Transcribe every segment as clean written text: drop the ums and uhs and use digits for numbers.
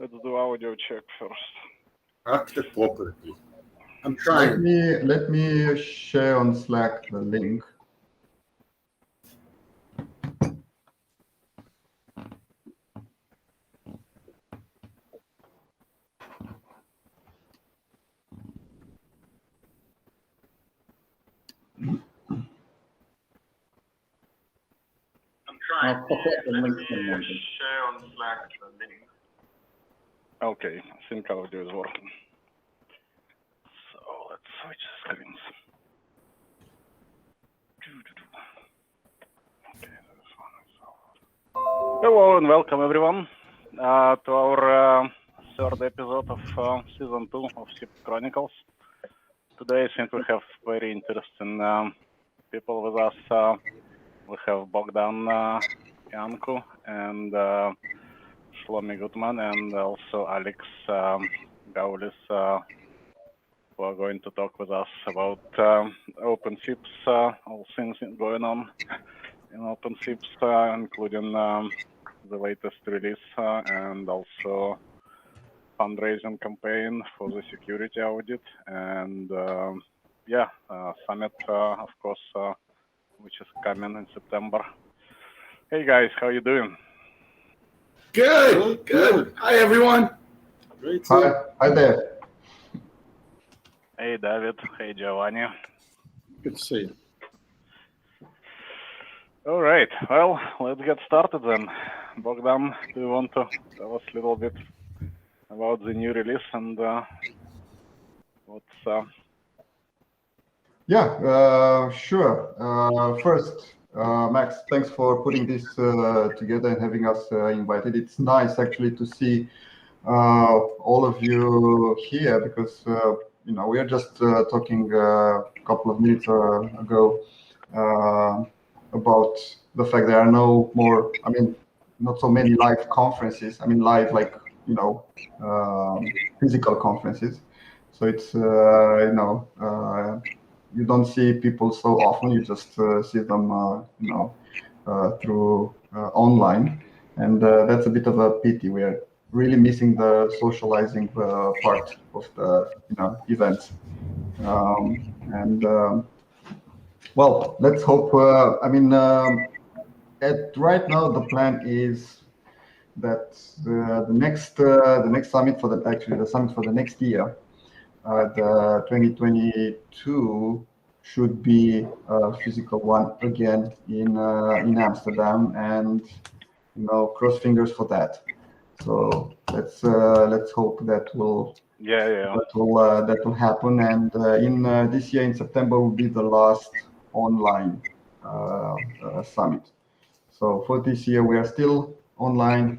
let's do audio check first. Active property. I'm trying. Let me share on Slack the link. Let me share on Slack the link. Okay, I think audio is working. So let's switch screens. Okay, this one is out. Hello and welcome everyone to our third episode of season 2 of OpenSIPS Chronicles. Today I think we have very interesting people with us. We have Bogdan, Iancu, and Shlomi and also Alex Goulis, who are going to talk with us about OpenSIPS, all things going on in OpenSIPS, including the latest release and also fundraising campaign for the security audit and summit, of course, which is coming in September. Hey guys, how you doing? Good. Hi everyone. Great. Hi there. Hey David. Hey Giovanni. Good to see you. All right. Well, let's get started then. Bogdan, do you want to tell us a little bit about the new release and what's? Yeah, sure. First, Max, thanks for putting this together and having us invited. It's nice actually to see all of you here because we are just talking a couple of minutes ago about the fact there are no more. Not so many live conferences. Live like physical conferences. So it's you don't see people so often. You just see them, through online, and that's a bit of a pity. We are really missing the socializing part of the events. Well, let's hope. Right now the plan is that the next summit for the summit for the next year. The 2022 should be a physical one again in Amsterdam, and cross fingers for that. So let's hope that will that will happen. And in this year in September will be the last online summit. So for this year we are still online.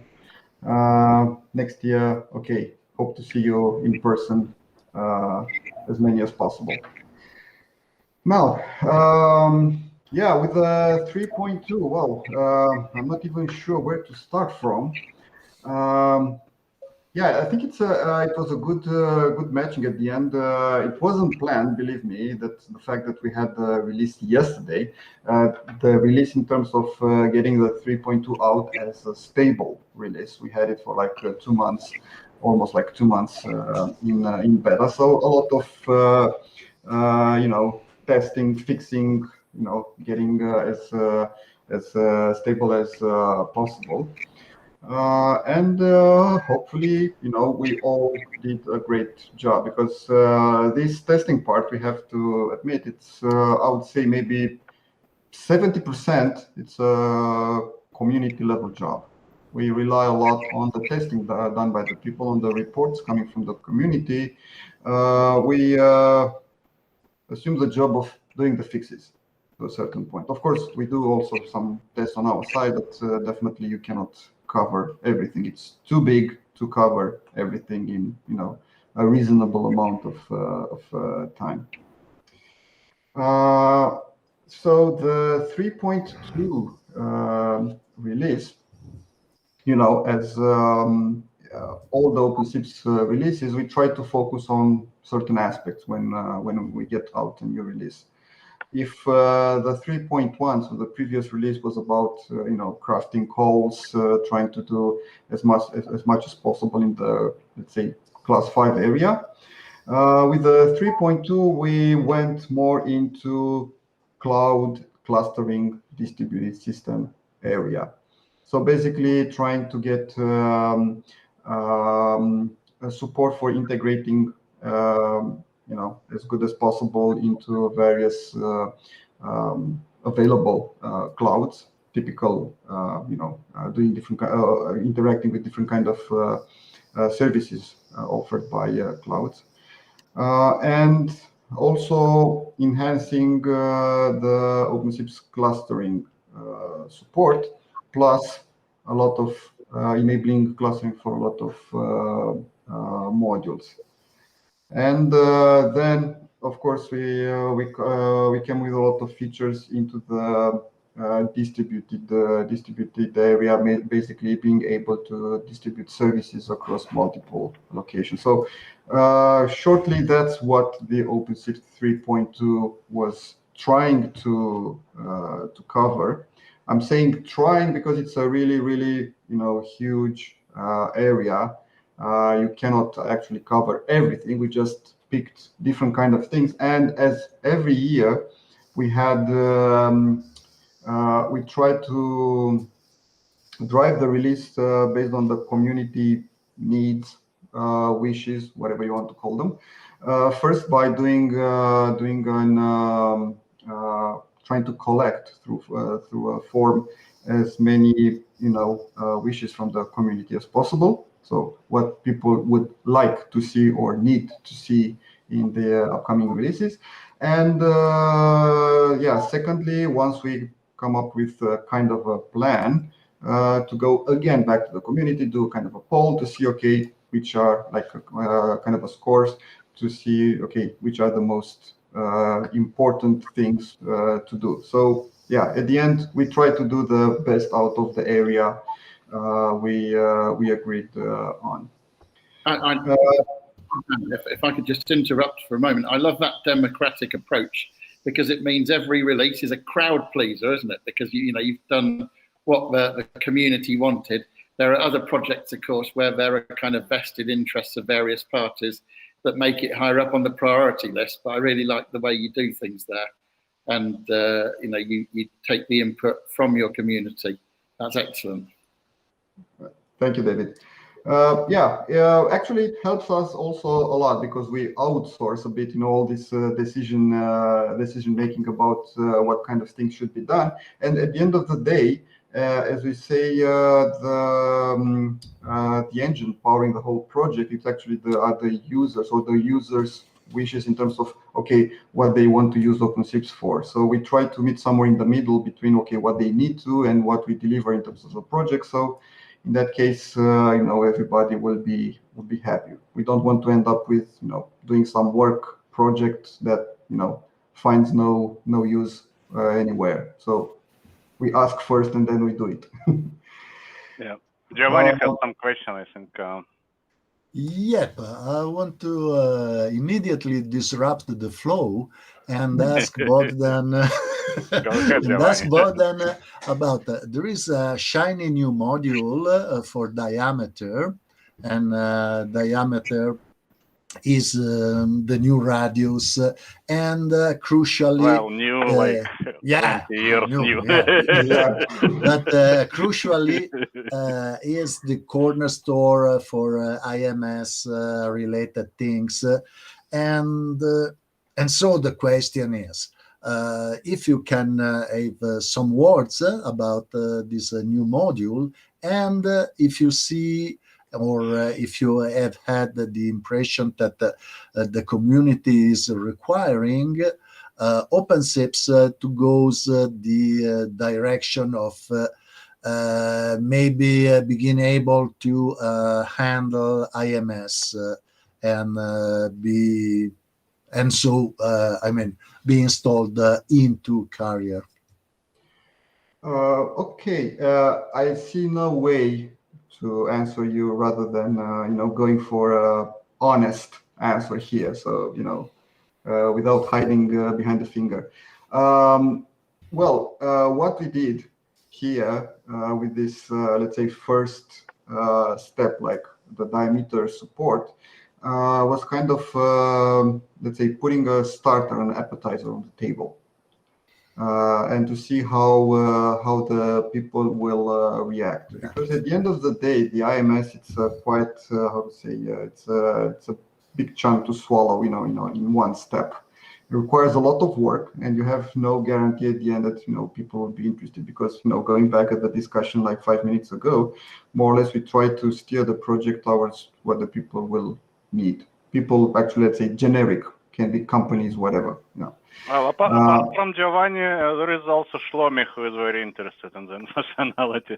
Next year, okay, hope to see you in person. As many as possible. Now, with the 3.2, well, I'm not even sure where to start from. I think it was a good matching at the end. It wasn't planned, believe me, that the fact that we had the release yesterday, the release in terms of getting the 3.2 out as a stable release. We had it for like 2 months. Almost like 2 months in beta, so a lot of testing, fixing, getting as stable as possible, and hopefully we all did a great job because this testing part, we have to admit, it's I would say maybe 70% it's a community level job. We rely a lot on the testing done by the people, on the reports coming from the community. We assume the job of doing the fixes to a certain point. Of course, we do also some tests on our side, but definitely you cannot cover everything. It's too big to cover everything in a reasonable amount of time. So the 3.2 release. As all the OpenSIPS releases, we try to focus on certain aspects when we get out a new release. if the 3.1, so the previous release was about crafting calls, trying to do as much as possible in the, let's say, class 5 area. With the 3.2, we went more into cloud clustering distributed system area. So basically trying to get support for integrating as good as possible into various available clouds, typical, doing different, interacting with different kind of services offered by clouds. And also enhancing the OpenSIPS clustering support, plus a lot of enabling clustering for a lot of modules. And then, of course, we came with a lot of features into the distributed area, basically being able to distribute services across multiple locations. So shortly, that's what the OpenSIPS 3.2 was trying to cover. I'm saying trying because it's a really, really huge area. You cannot actually cover everything. We just picked different kind of things, and as every year we had we tried to drive the release based on the community needs, wishes, whatever you want to call them. First, by doing trying to collect through a form as many wishes from the community as possible. So what people would like to see or need to see in the upcoming releases. And secondly, once we come up with a kind of a plan to go again back to the community, do kind of a poll to see, okay, which are like kind of a scores to see, okay, which are the most important things to do. So yeah, at the end, we try to do the best out of the area we agreed on. If I could just interrupt for a moment, I love that democratic approach because it means every release is a crowd pleaser, isn't it? Because you've done what the community wanted. There are other projects, of course, where there are kind of vested interests of various parties that make it higher up on the priority list. But I really like the way you do things there, and you take the input from your community. That's excellent. Thank you, David. Actually, it helps us also a lot because we outsource a bit, all this decision making about what kind of things should be done. And at the end of the day, as we say, the engine powering the whole project, it's actually the users or the users' wishes in terms of, okay, what they want to use OpenSIPS for. So we try to meet somewhere in the middle between, okay, what they need to and what we deliver in terms of the project. So in that case, everybody will be happy. We don't want to end up with, doing some work project that, finds no use anywhere. So we ask first and then we do it. Yeah. Giovanni has some question, I think. Yep, I want to immediately disrupt the flow and ask Bogdan, about there is a shiny new module for diameter, and diameter is the new radius, and crucially, well, new like 20 years new. But crucially is the corner store for IMS related things, and so the question is, if you can have some words about this new module, and if you see or if you have had the impression that the community is requiring OpenSIPS to go the direction of maybe being able to handle IMS be installed into Carrier. Okay, I see no way to answer you rather than going for a honest answer here. So without hiding behind the finger. What we did here with this, let's say, first step, like the diameter support, was kind of, let's say, putting a starter and appetizer on the table, and to see how the people will react. Because at the end of the day, the IMS, it's quite how to say, it's a big chunk to swallow, in one step. It requires a lot of work, and you have no guarantee at the end that people will be interested. Because going back at the discussion like 5 minutes ago, more or less we try to steer the project towards what the people will need. People actually, let's say, generic, can be companies, whatever. Well, apart from Giovanni, there is also Shlomi, who is very interested in the functionality.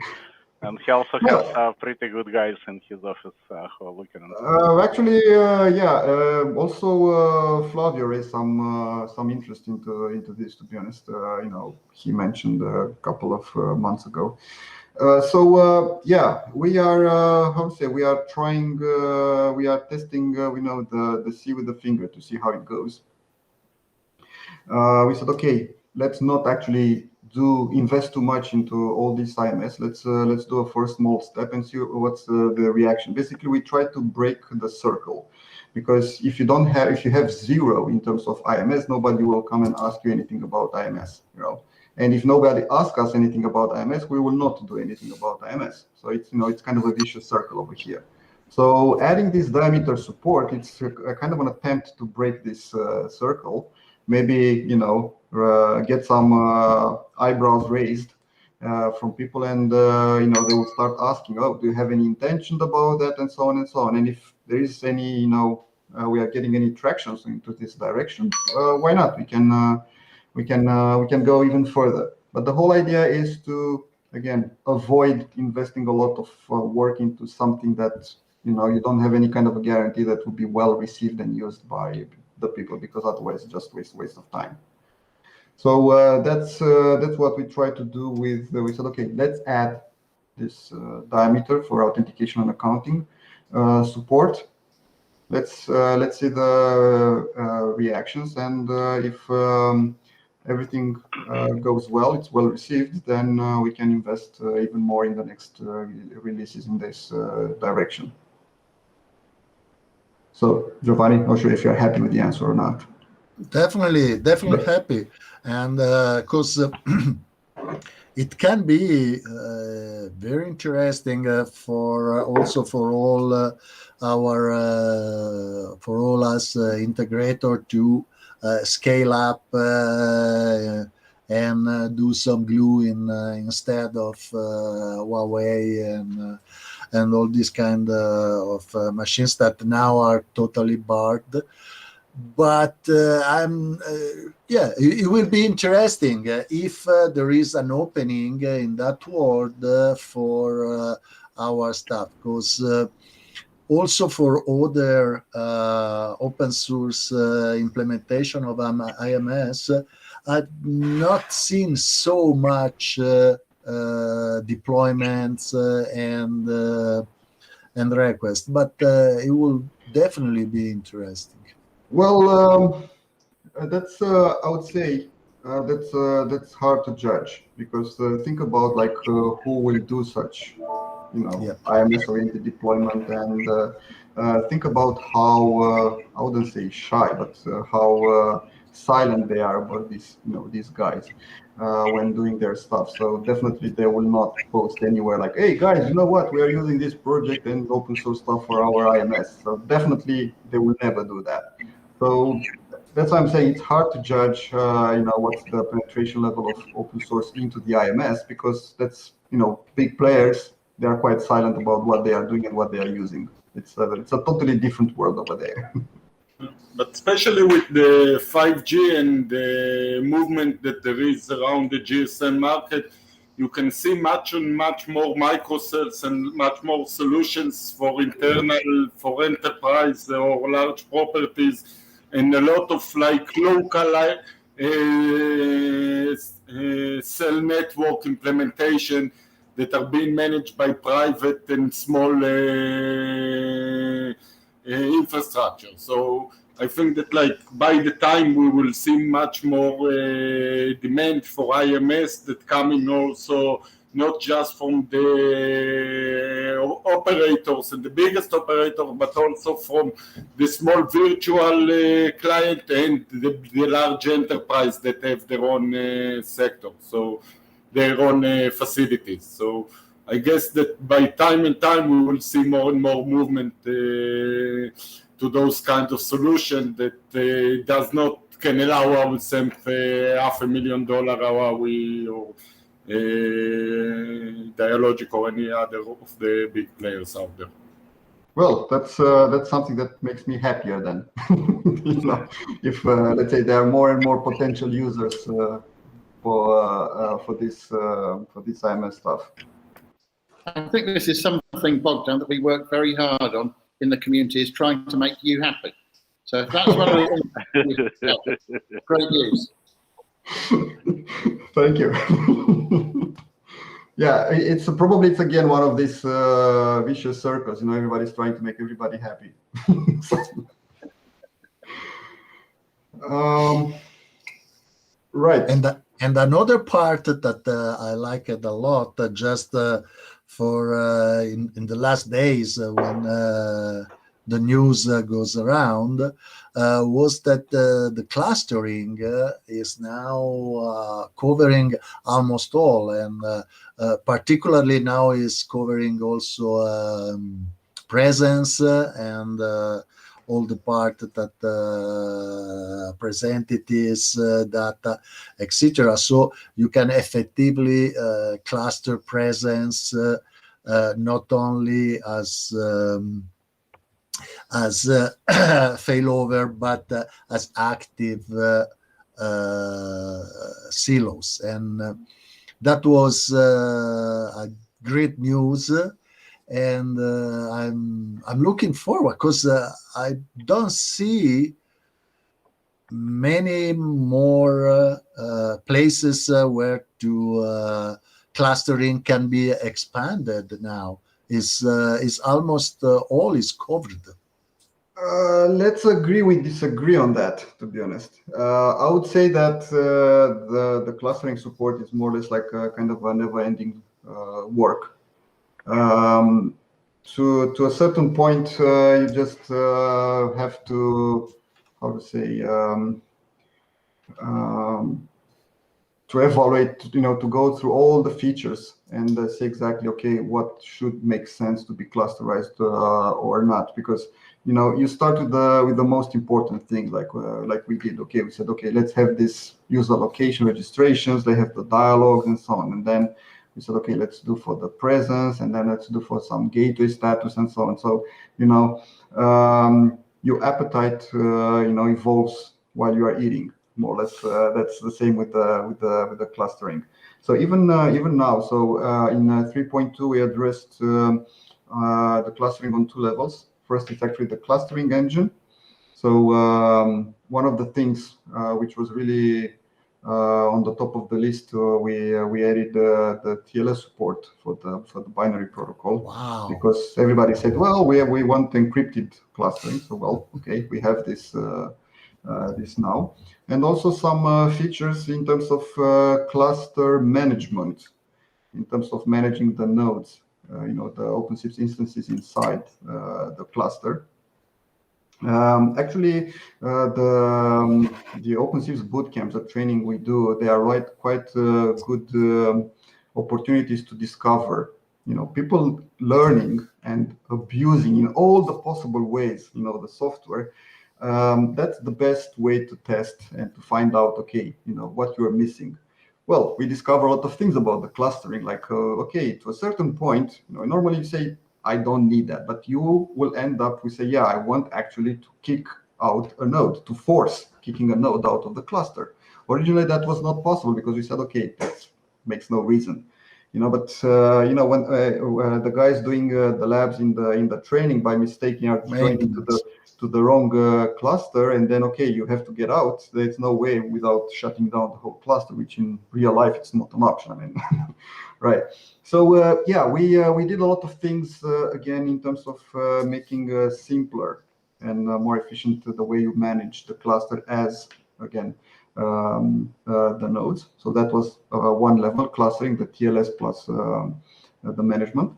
And he also has pretty good guys in his office who are looking at it. Also, Flavio raised some interest into this. To be honest, he mentioned a couple of months ago. We are we are trying, we are testing, the sea with the finger to see how it goes. We said, okay, let's not actually invest too much into all these IMS. Let's do a first small step and see what's the reaction. Basically, we try to break the circle, because if you have zero in terms of IMS, nobody will come and ask you anything about IMS. And if nobody asks us anything about IMS, we will not do anything about IMS. So it's kind of a vicious circle over here. So adding this diameter support, it's a kind of an attempt to break this circle. Maybe get some eyebrows raised from people, and they will start asking, oh, do you have any intention about that, and so on and so on. And if there is any, we are getting any tractions into this direction, why not? We can go even further. But the whole idea is to, again, avoid investing a lot of work into something that you don't have any kind of a guarantee that will be well received and used by the people, because otherwise it's just waste of time. So that's what we try to do with. We said, okay, let's add this diameter for authentication and accounting support. Let's see the reactions, and if everything goes well, it's well received, then we can invest even more in the next releases in this direction. So, Giovanni, not sure if you're happy with the answer or not. Definitely happy, and because it can be very interesting for all us integrator to scale up and do some glue instead of Huawei and all these kind of machines that now are totally barred. But it will be interesting if there is an opening in that world for our stuff, because also for other open source implementation of IMS, I've not seen so much deployments and requests, but it will definitely be interesting. Well, that's I would say that's hard to judge, because think about who will do such IMS-oriented deployment, and think about how I wouldn't say shy, but how silent they are about these guys when doing their stuff. So definitely they will not post anywhere like, hey guys, you know what, we are using this project and open source stuff for our IMS. So definitely they will never do that. So that's why I'm saying it's hard to judge, what's the penetration level of open source into the IMS, because that's, big players, they are quite silent about what they are doing and what they are using. It's a totally different world over there. But especially with the 5G and the movement that there is around the GSM market, you can see much more microcells and much more solutions for internal, for enterprise or large properties, and a lot of local cell network implementation that are being managed by private and small infrastructure. So I think that like by the time we will see much more demand for IMS that coming also not just from the operators and the biggest operator, but also from the small virtual client and the large enterprise that have their own sector, so their own facilities. So I guess that by time and time we will see more and more movement to those kind of solutions that does not can allow ourselves $500,000 Huawei or Dialogic or any other of the big players out there. Well, that's something that makes me happier then. If let's say there are more and more potential users for this IMS stuff. I think this is something, Bogdan, that we work very hard on in the community, is trying to make you happy. So if that's one of the things, great news. Thank you. Yeah, it's again one of these vicious circles. Everybody's trying to make everybody happy. Right. And another part that I like it a lot, just for in the last days when the news goes around, was that the clustering is now covering almost all, and particularly now is covering also presence and all the part that present entities, data, etc. So you can effectively cluster presence not only as failover, but as active silos, and that was a great news. And I'm looking forward, because I don't see many more places where clustering can be expanded now. Is almost all is covered. Let's agree we disagree on that, to be honest. I would say that the clustering support is more or less like a kind of a never-ending work. To a certain point, you just have to, how to say, to evaluate, to go through all the features and say exactly, okay, what should make sense to be clusterized or not, because you start with the most important thing, like we did. Okay, we said, okay, let's have this user location registrations, they have the dialogues and so on, and then we said, okay, let's do for the presence, and then let's do for some gateway status and so on. So your appetite evolves while you are eating, more or less. That's the same with the clustering. So even now, so in 3.2 we addressed the clustering on two levels. First, it's actually the clustering engine. So one of the things which was really on the top of the list, we added the TLS support for the binary protocol. Wow. Because everybody said, well, we want encrypted clustering. So well, okay, we have this now, and also some features in terms of cluster management, in terms of managing the nodes. The OpenSIPS instances inside the cluster. Actually, the OpenSIPS bootcamps, the training we do, they are quite good opportunities to discover, people learning and abusing in all the possible ways, the software. That's the best way to test and to find out, okay, what you are missing. Well, we discover a lot of things about the clustering, like, okay, to a certain point, normally you say, I don't need that, but you will end up, we say, yeah, I want actually to kick out a node, to force kicking a node out of the cluster. Originally, that was not possible because we said, okay, that makes no reason. But when the guys doing the labs in the training by mistaking are going into the wrong cluster, and then okay, you have to get out. There's no way without shutting down the whole cluster, which in real life it's not an option. I mean, right? So yeah, we did a lot of things again in terms of making simpler and more efficient the way you manage the cluster as, again, the nodes. So that was one level, clustering, the TLS plus the management.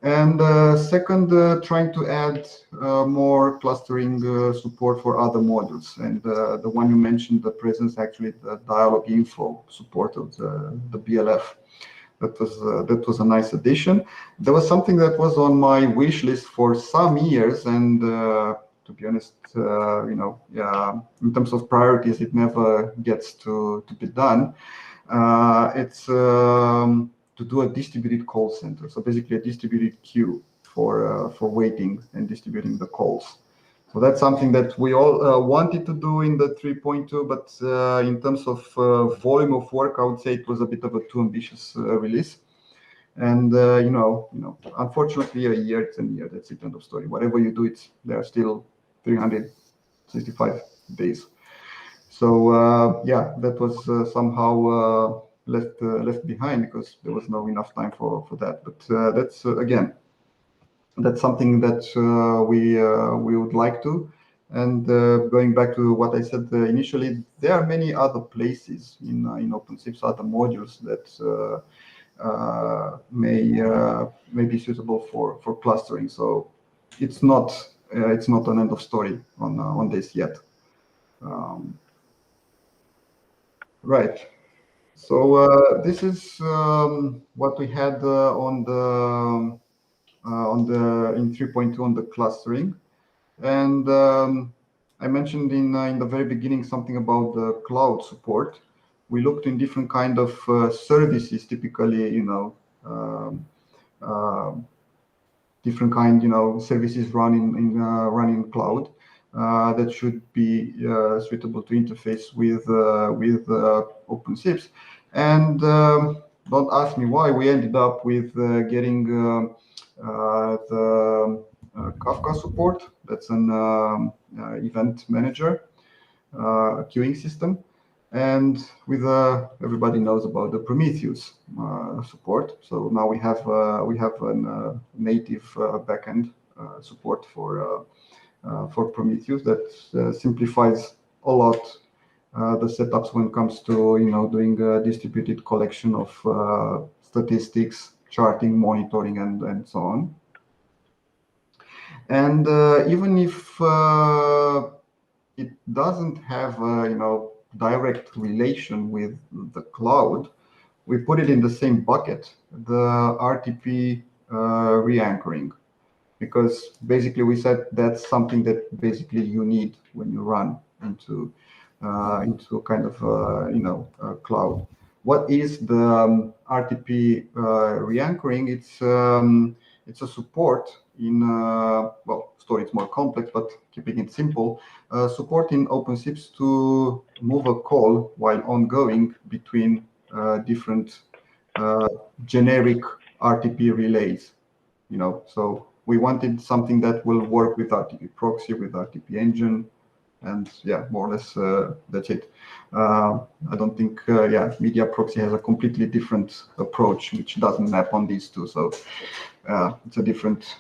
And second, trying to add more clustering support for other modules. And the one you mentioned, the presence, actually, the dialog info support of the BLF. That was a nice addition. There was something that was on my wish list for some years, and to be honest, in terms of priorities, it never gets to be done. It's to do a distributed call center, so basically a distributed queue for waiting and distributing the calls. So that's something that we all wanted to do in the 3.2, but in terms of volume of work, I would say it was a bit of a too ambitious release. And unfortunately, a year, it's a year. That's it, end of story. Whatever you do, there are still 365 days. So yeah, that was somehow left behind because there was no enough time for that. But that's again, that's something that we would like to. And going back to what I said initially, there are many other places in OpenSIPS, other modules that may be suitable for clustering. So it's not an end of story on this yet. Right. So this is what we had in 3.2 on the clustering, and I mentioned in the very beginning something about the cloud support. We looked in different kind of services, typically, different kind, services run in cloud that should be suitable to interface with OpenSIPS. And don't ask me why we ended up with getting the Kafka support. That's an event manager queuing system. And with everybody knows about the Prometheus support. So now we have a native backend support for Prometheus that simplifies a lot the setups when it comes to doing a distributed collection of statistics, charting, monitoring, and so on. And even if it doesn't have direct relation with the cloud, we put it in the same bucket, the RTP re-anchoring, because basically we said that's something that basically you need when you run into kind of cloud. What is the RTP re-anchoring? It's a support in story it's more complex, but keeping it simple, support in OpenSIPS to move a call while ongoing between different generic RTP relays. So we wanted something that will work with RTP proxy, with RTP engine, and yeah, more or less that's it. I don't think media proxy has a completely different approach, which doesn't map on these two. So it's a different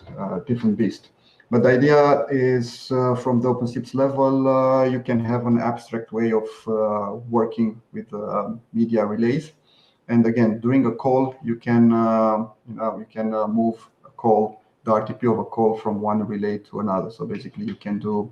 beast. But the idea is from the OpenSIPS level, you can have an abstract way of working with media relays. And again, during a call, you can move a call, the RTP of a call from one relay to another. So basically, you can do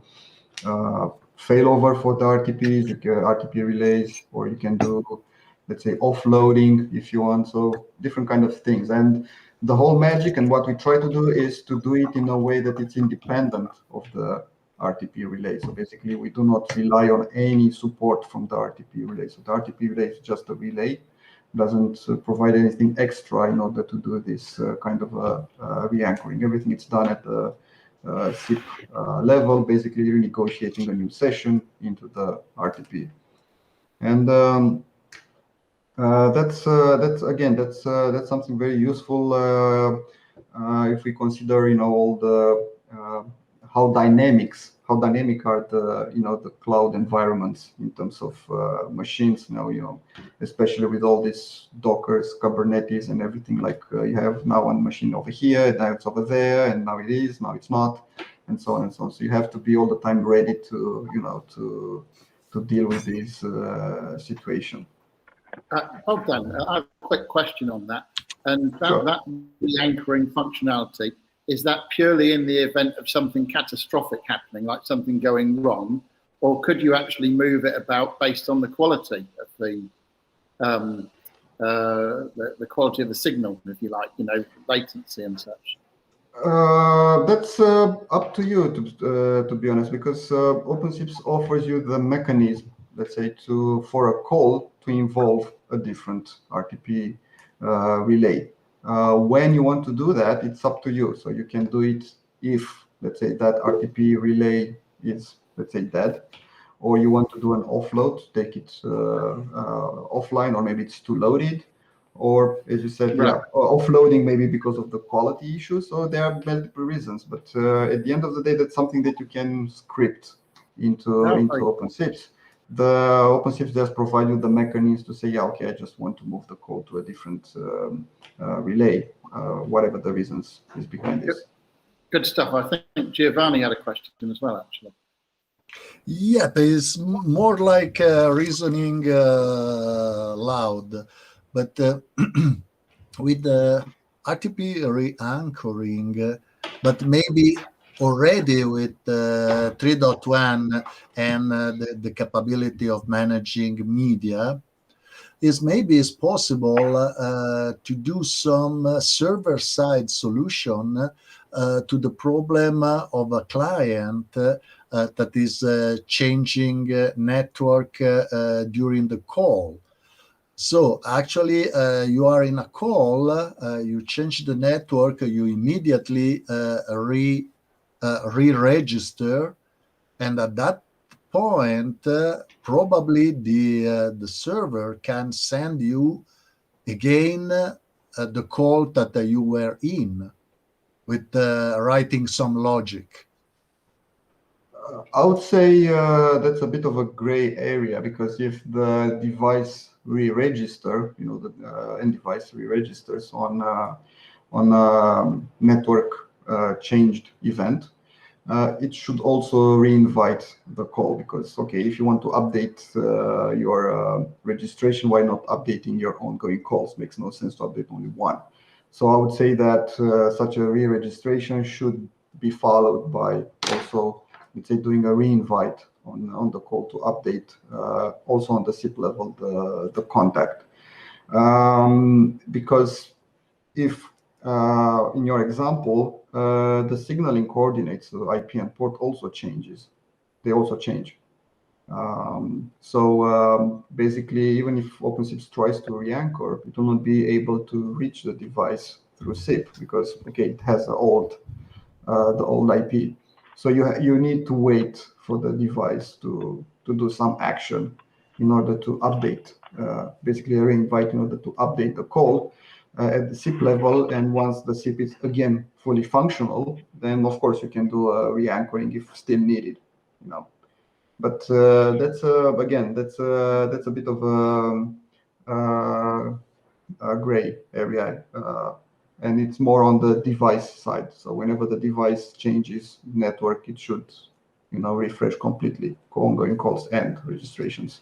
failover for the RTPs, RTP relays, or you can do, let's say, offloading if you want. So different kind of things. And the whole magic and what we try to do is to do it in a way that it's independent of the RTP relay. So basically, we do not rely on any support from the RTP relay. So the RTP relay is just a relay, doesn't provide anything extra in order to do this kind of re-anchoring. Everything is done at the SIP level, basically renegotiating a new session into the RTP. And that's something very useful if we consider all the how dynamic are the cloud environments in terms of machines now, especially with all these Dockers, Kubernetes, and everything. Like you have now one machine over here, now it's over there, and now it is, now it's not. and so on and so on. So you have to be all the time ready to, to deal with this situation. Bogdan, I have a quick question on that. And that re-anchoring functionality, is that purely in the event of something catastrophic happening, like something going wrong, or could you actually move it about based on the quality of the quality of the signal, if you like, latency and such? That's up to you, to be honest, because OpenSIPS offers you the mechanism, let's say, for a call to involve a different RTP relay. When you want to do that, it's up to you. So you can do it if, let's say, that RTP relay is, let's say, dead, or you want to do an offload, take it offline, or maybe it's too loaded, or as you said, offloading maybe because of the quality issues. So there are multiple reasons, but at the end of the day, that's something that you can script into OpenSIPS. The OpenSIPS does provide you the mechanisms to say, okay, I just want to move the call to a different relay, whatever the reasons is behind this. Good stuff. I think Giovanni had a question as well, actually. Yeah, it's more like reasoning loud, but with the RTP re-anchoring, but maybe already with 3.1 and the capability of managing media, maybe it's possible to do some server-side solution to the problem of a client that is changing network during the call. So actually, you are in a call, you change the network, you immediately re-register, and at that point, probably the server can send you again the call that you were in with writing some logic. I would say that's a bit of a gray area, because if the device re-register, the end device re-registers on a network changed event, it should also re-invite the call, because, okay, if you want to update your registration, why not updating your ongoing calls? Makes no sense to update only one. So I would say that such a re-registration should be followed by also, let's say, doing a re-invite on the call to update also on the SIP level the contact. Because if in your example, the signaling coordinates, the IP and port also changes. They also change. So basically, even if OpenSIPS tries to re-anchor, it will not be able to reach the device through SIP, because, okay, it has the old IP. So you need to wait for the device to do some action in order to update, basically a re-invite in order to update the call at the SIP level. And once the SIP is again fully functional, then of course you can do a re-anchoring if still needed. But that's again, that's a bit of a gray area. And it's more on the device side. So whenever the device changes network, it should, refresh completely ongoing calls and registrations.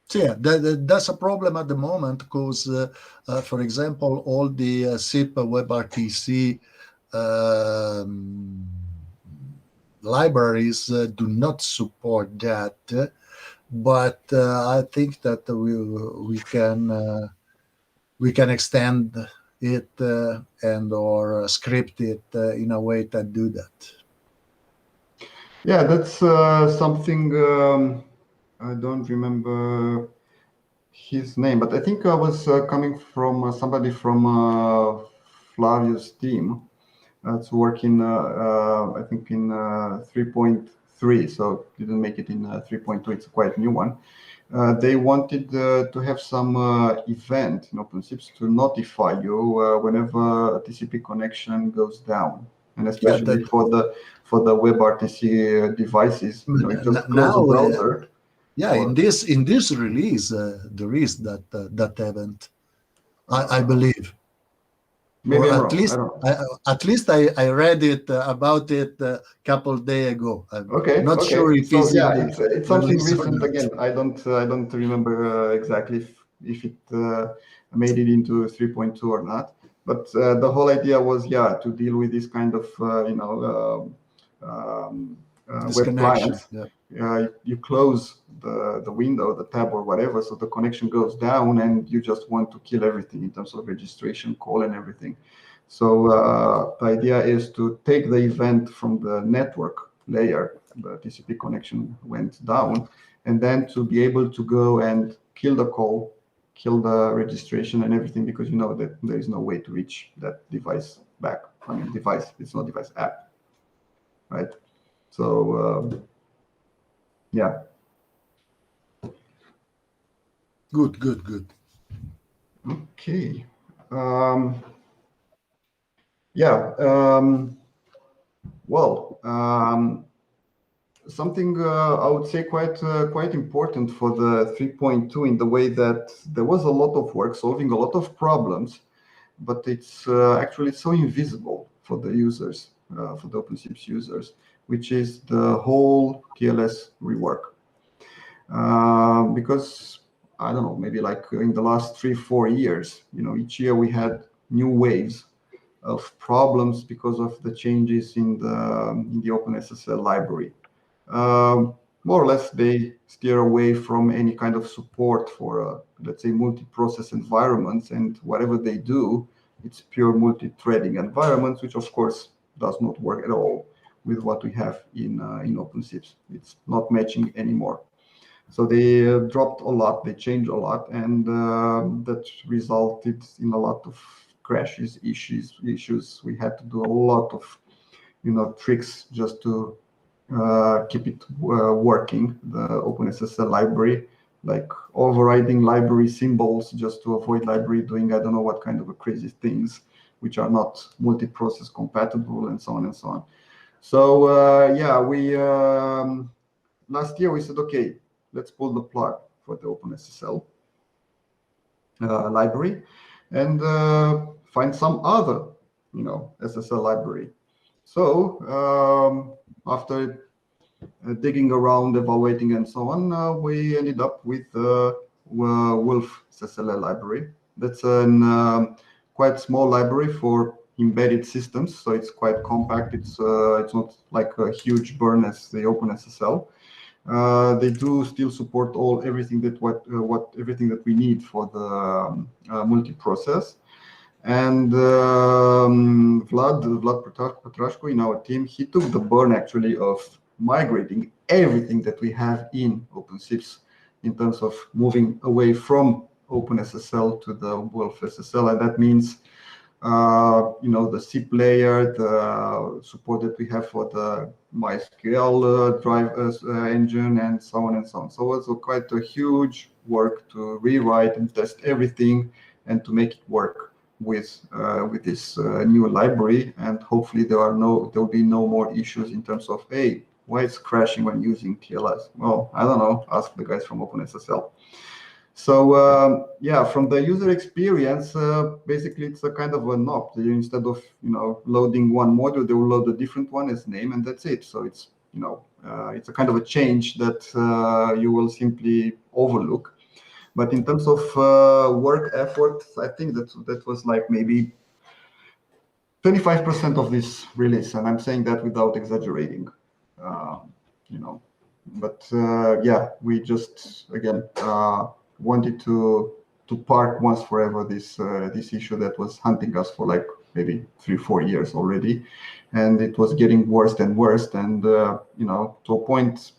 So yeah, that's a problem at the moment, because, for example, all the SIP WebRTC libraries do not support that. But I think that we can extend it and or script it in a way that do that. Yeah, that's something, I don't remember his name, but I think I was coming from somebody from Flavio's team that's working, I think, in 3.3, so didn't make it in 3.2. It's a quite new one. They wanted to have some event in OpenSIPS to notify you whenever a TCP connection goes down, and especially for the WebRTC devices. You just close the browser. In this release, there is that event, I believe. Maybe or I'm at wrong. least I don't know. at least I read it about it a couple days ago. I'm Okay. not sure if So it's in yeah, the it's something release or recent. not. Again, I don't remember exactly if it made it into 3.2 or not. But the whole idea was, yeah, to deal with this kind of web Disconnection. clients. Yeah. You close the window, the tab or whatever, so the connection goes down, and you just want to kill everything in terms of registration, call, and everything. So the idea is to take the event from the network layer, the TCP connection went down, and then to be able to go and kill the call, kill the registration and everything, because you know that there is no way to reach that device back. I mean, device, it's not device, app, right? So yeah. Good. Okay. Yeah. Well, something I would say quite important for the 3.2 in the way that there was a lot of work solving a lot of problems, but it's actually so invisible for the users, for the OpenSIPS users, which is the whole TLS rework. Because I don't know, maybe like in the last 3-4 years, each year we had new waves of problems because of the changes in the OpenSSL library. More or less, they steer away from any kind of support for, let's say, multi-process environments, and whatever they do, it's pure multi-threading environments, which of course does not work at all with what we have in OpenSIPS. It's not matching anymore. So they dropped a lot, they changed a lot, and that resulted in a lot of crashes, issues. We had to do a lot of, tricks just to keep it working. The OpenSSL library, like overriding library symbols just to avoid library doing I don't know what kind of crazy things, which are not multi-process compatible, and so on and so on. So yeah, we last year we said, okay, let's pull the plug for the OpenSSL library and find some other, SSL library. So after digging around, evaluating, and so on, we ended up with Wolf SSL library. That's a quite small library for embedded systems, so it's quite compact. It's not like a huge burn as the OpenSSL. They do still support everything that we need for the multi-process. And Vlad Petrashko in our team, he took the burn actually of migrating everything that we have in OpenSIPS in terms of moving away from OpenSSL to the Wolf SSL, and that means the SIP layer, the support that we have for the MySQL engine, and so on and so on. So it's quite a huge work to rewrite and test everything and to make it work with this new library. And hopefully there will be no more issues in terms of, hey, why it's crashing when using TLS? Well, I don't know. Ask the guys from OpenSSL. So yeah, from the user experience, basically it's a kind of a knob. Instead of loading one module, they will load a different one as name, and that's it. So it's it's a kind of a change that you will simply overlook. But in terms of work effort, I think that was like maybe 25% of this release, and I'm saying that without exaggerating. But yeah, we just again wanted to park once forever this issue that was hunting us for like maybe 3-4 years already, and it was getting worse and worse, and to a point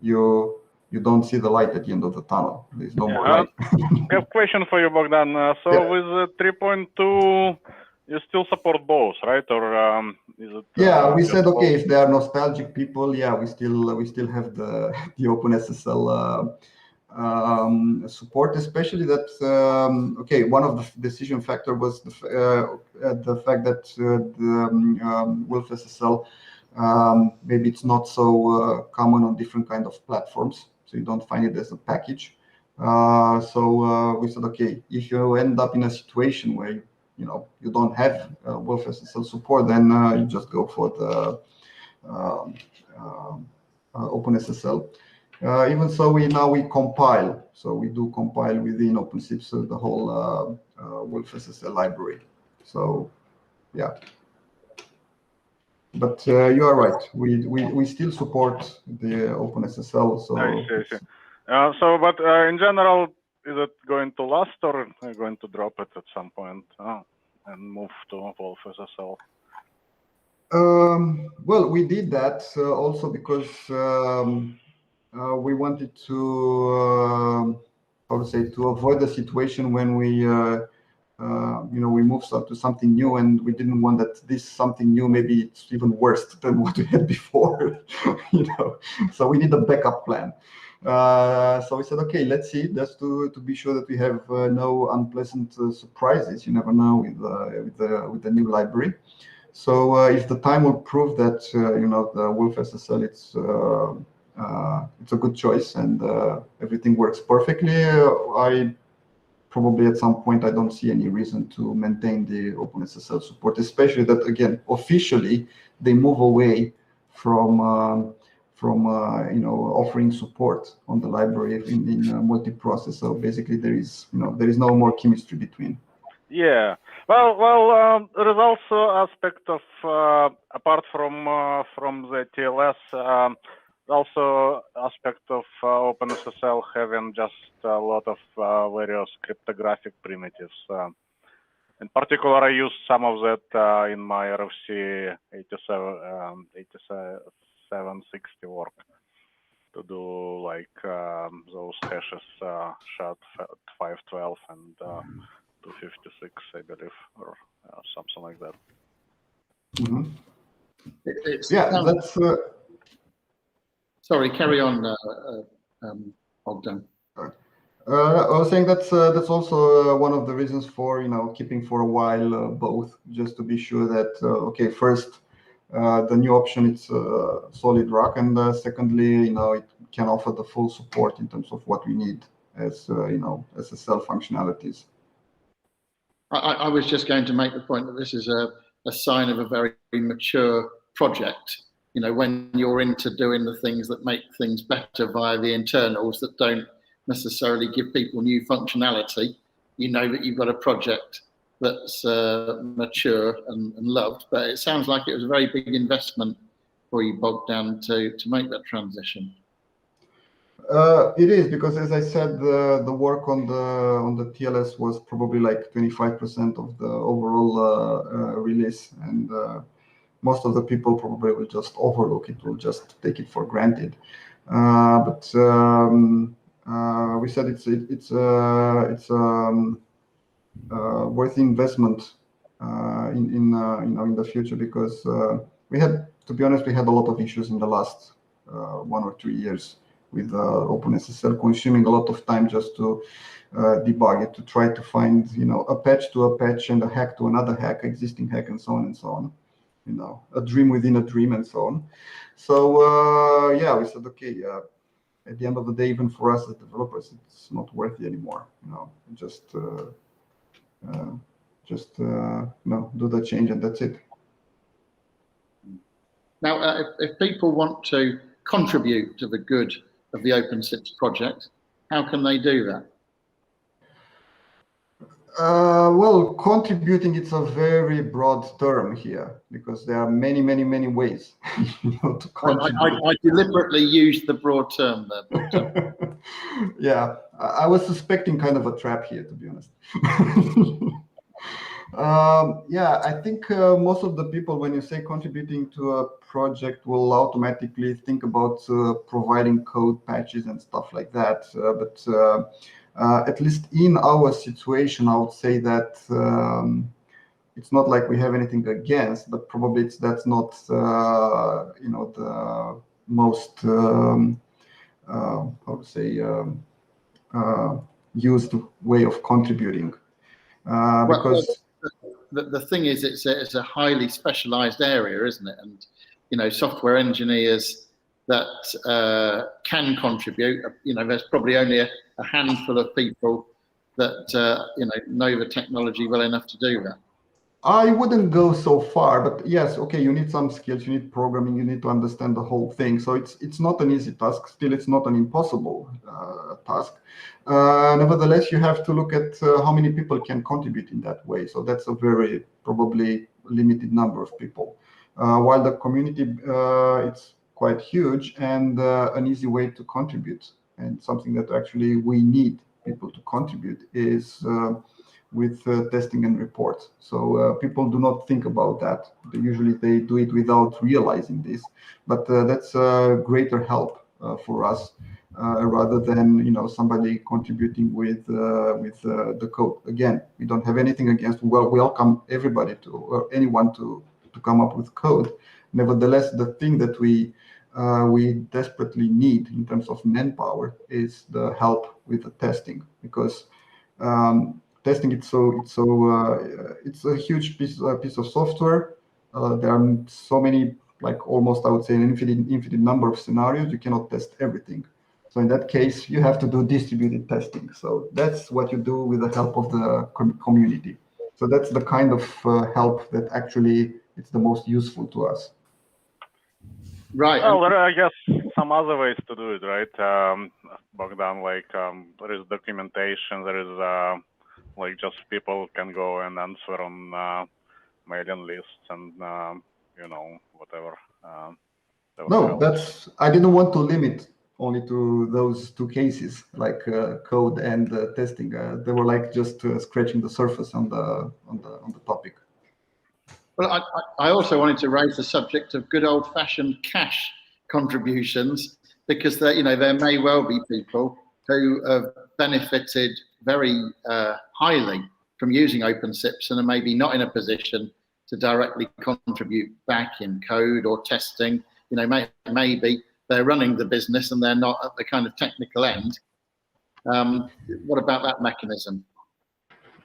you don't see the light at the end of the tunnel. There's no more light. I have a question for you, Bogdan. So Yeah. with 3.2, you still support both, right? Or is it? Yeah, we just said, okay, both? if they are nostalgic people, yeah, we still have the OpenSSL support, especially that okay, one of the decision factor was the fact that the Wolf SSL maybe it's not so common on different kind of platforms, so you don't find it as a package. So we said, okay, if you end up in a situation where you don't have wolfSSL support, then you just go for the OpenSSL. Even so, we compile. So we do compile within OpenSIPS the whole wolfSSL library. So yeah. But you are right. We still support the OpenSSL. So I see. But in general, is it going to last, or are you going to drop it at some point and move to wolfSSL? Well, we did that also because we wanted to to avoid the situation when we we moved to something new, and we didn't want that this something new maybe it's even worse than what we had before. So we need a backup plan. So we said, okay, let's see, just to be sure that we have no unpleasant surprises. You never know with the new library. So if the time will prove that the wolfSSL it's a good choice and everything works perfectly, I probably at some point I don't see any reason to maintain the OpenSSL support, especially that again officially they move away from offering support on the library in multi-process. So basically there is no more chemistry between. Yeah. Well, there is also aspect of apart from the TLS, also aspect of OpenSSL having just a lot of various cryptographic primitives. In particular, I use some of that in my RFC 8760 work to do like those hashes SHA-512 and 256, I believe, or something like that. Mm-hmm. That's. Sorry, carry on, Bogdan. I was saying that's also one of the reasons for keeping for a while both, just to be sure that okay, first the new option it's solid rock, and secondly it can offer the full support in terms of what we need as SSL functionalities. I was just going to make the point that this is a sign of a very mature project. When you're into doing the things that make things better via the internals that don't necessarily give people new functionality, that you've got a project that's mature and loved. But it sounds like it was a very big investment for you, Bogdan, to make that transition. It is, because as I said, the work on the TLS was probably like 25% of the overall release, and most of the people probably will just overlook it, will just take it for granted. But we said it's worth the investment in the future, because we had, to be honest, we had a lot of issues in the last 1 or 2 years with OpenSSL, consuming a lot of time just to debug it, to try to find a patch to a patch and a hack to another hack, existing hack, and so on and so on. A dream within a dream and so on. So yeah, we said, okay, at the end of the day, even for us as developers, it's not worthy anymore. Just do the change and that's it. Now, if people want to contribute to the good of the OpenSIPS project, how can they do that? Well, contributing, it's a very broad term here, because there are many ways to contribute. I deliberately used the broad term there. Yeah, I was suspecting kind of a trap here, to be honest. Yeah, I think most of the people, when you say contributing to a project, will automatically think about providing code patches and stuff like that. But at least in our situation, I would say that it's not like we have anything against, but probably that's not the most how to say used way of contributing, because. The thing is, it's a highly specialized area, isn't it? And software engineers that can contribute, there's probably only a handful of people that know the technology well enough to do that. I wouldn't go so far, but yes, okay, you need some skills, you need programming, you need to understand the whole thing. So it's not an easy task. Still, it's not an impossible task. Nevertheless, you have to look at how many people can contribute in that way. So that's a very probably limited number of people. While the community, it's quite huge and an easy way to contribute, and something that actually we need people to contribute is with testing and reports. So people do not think about that. Usually they do it without realizing this, but that's a greater help for us rather than somebody contributing with the code. Again, we don't have anything against. Well, welcome everybody to or anyone to come up with code. Nevertheless, the thing that we desperately need in terms of manpower is the help with the testing, because testing it's a huge piece of software. There are so many, like almost I would say an infinite number of scenarios. You cannot test everything. So in that case, you have to do distributed testing. So that's what you do with the help of the community. So that's the kind of help that actually it's the most useful to us. Right. Well, there are, I guess, some other ways to do it, right, Bogdan? Like there is documentation, there is like just people can go and answer on mailing lists and whatever. No, I didn't want to limit only to those two cases, like code and testing. They were like just scratching the surface on the topic. Well, I also wanted to raise the subject of good old-fashioned cash contributions, because there may well be people who have benefited very highly from using OpenSIPS and are maybe not in a position to directly contribute back in code or testing. Maybe they're running the business and they're not at the kind of technical end. What about that mechanism?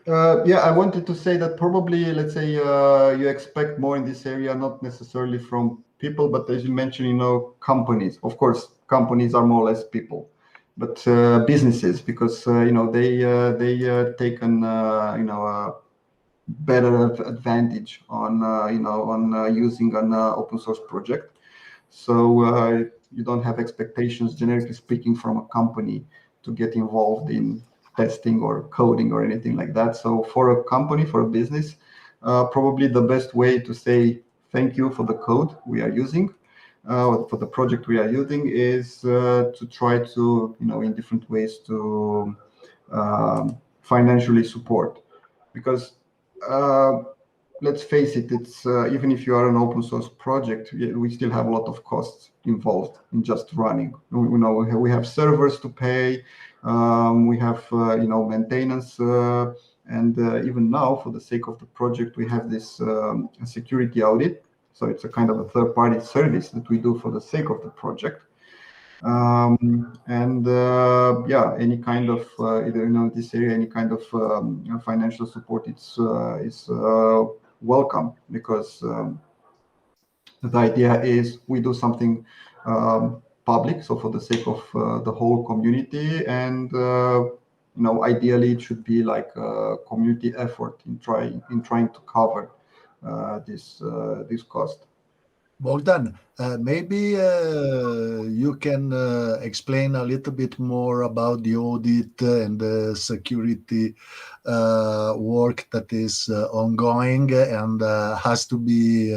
Yeah, I wanted to say that probably, let's say, you expect more in this area, not necessarily from people, but as you mentioned, companies. Of course, companies are more or less people, but businesses, because they take an better advantage on using an open source project. So you don't have expectations, generically speaking, from a company to get involved in testing or coding or anything like that. So for a company, for a business, probably the best way to say thank you for the code we are using, for the project we are using, is to try to, in different ways to financially support. Because let's face it, it's even if you are an open source project, we still have a lot of costs involved in just running. We have servers to pay, we have maintenance, and even now, for the sake of the project, we have this security audit. So it's a kind of a third-party service that we do for the sake of the project. Yeah, any kind of this area, any kind of financial support, is welcome, because the idea is we do something public, so for the sake of the whole community, and ideally it should be like a community effort in trying to cover this cost. Bogdan, maybe you can explain a little bit more about the audit and the security work that is ongoing and has to be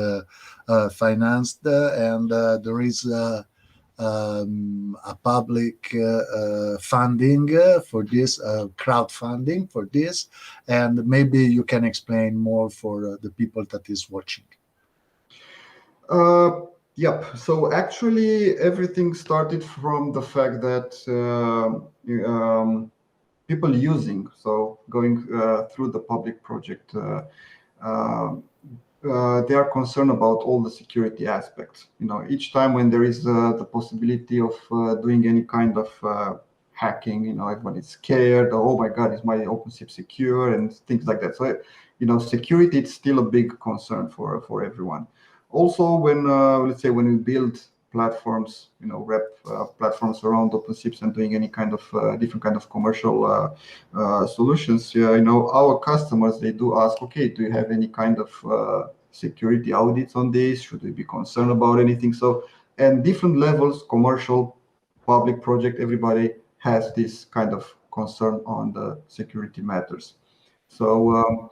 financed, and there is a public funding for this, crowdfunding for this, and maybe you can explain more for the people that is watching. Yep. So actually, everything started from the fact that people using, so going through the public project, they are concerned about all the security aspects. Each time when there is the possibility of doing any kind of hacking, everybody's scared. Oh my God, is my OpenSIPS secure, and things like that. So, security is still a big concern for everyone. Also, when let's say when we build platforms, platforms around OpenSIPS and doing any kind of different kind of commercial solutions. Our customers, they do ask, okay, do you have any kind of security audits on this? Should we be concerned about anything? So, and different levels, commercial, public project, everybody has this kind of concern on the security matters. So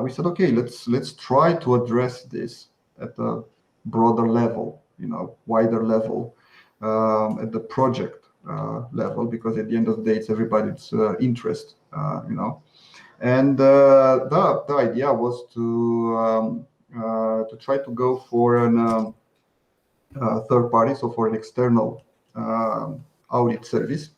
we said, okay, let's try to address this at a broader level, wider level, at the project level, because at the end of the day, it's everybody's interest, And the idea was to try to go for an third party, so for an external audit service.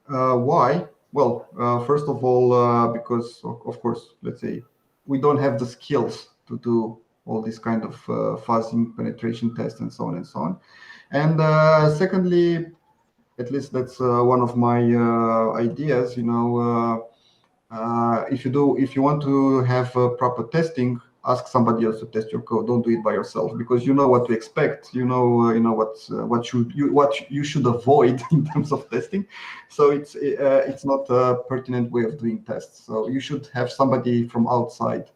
Why? Well, first of all, because of course, let's say we don't have the skills to do all this kind of fuzzing, penetration tests, and so on and so on. And secondly, at least that's one of my ideas. If you want to have proper testing, ask somebody else to test your code. Don't do it by yourself, because you know what to expect. You know what you should avoid in terms of testing. So it's not a pertinent way of doing tests. So you should have somebody from outside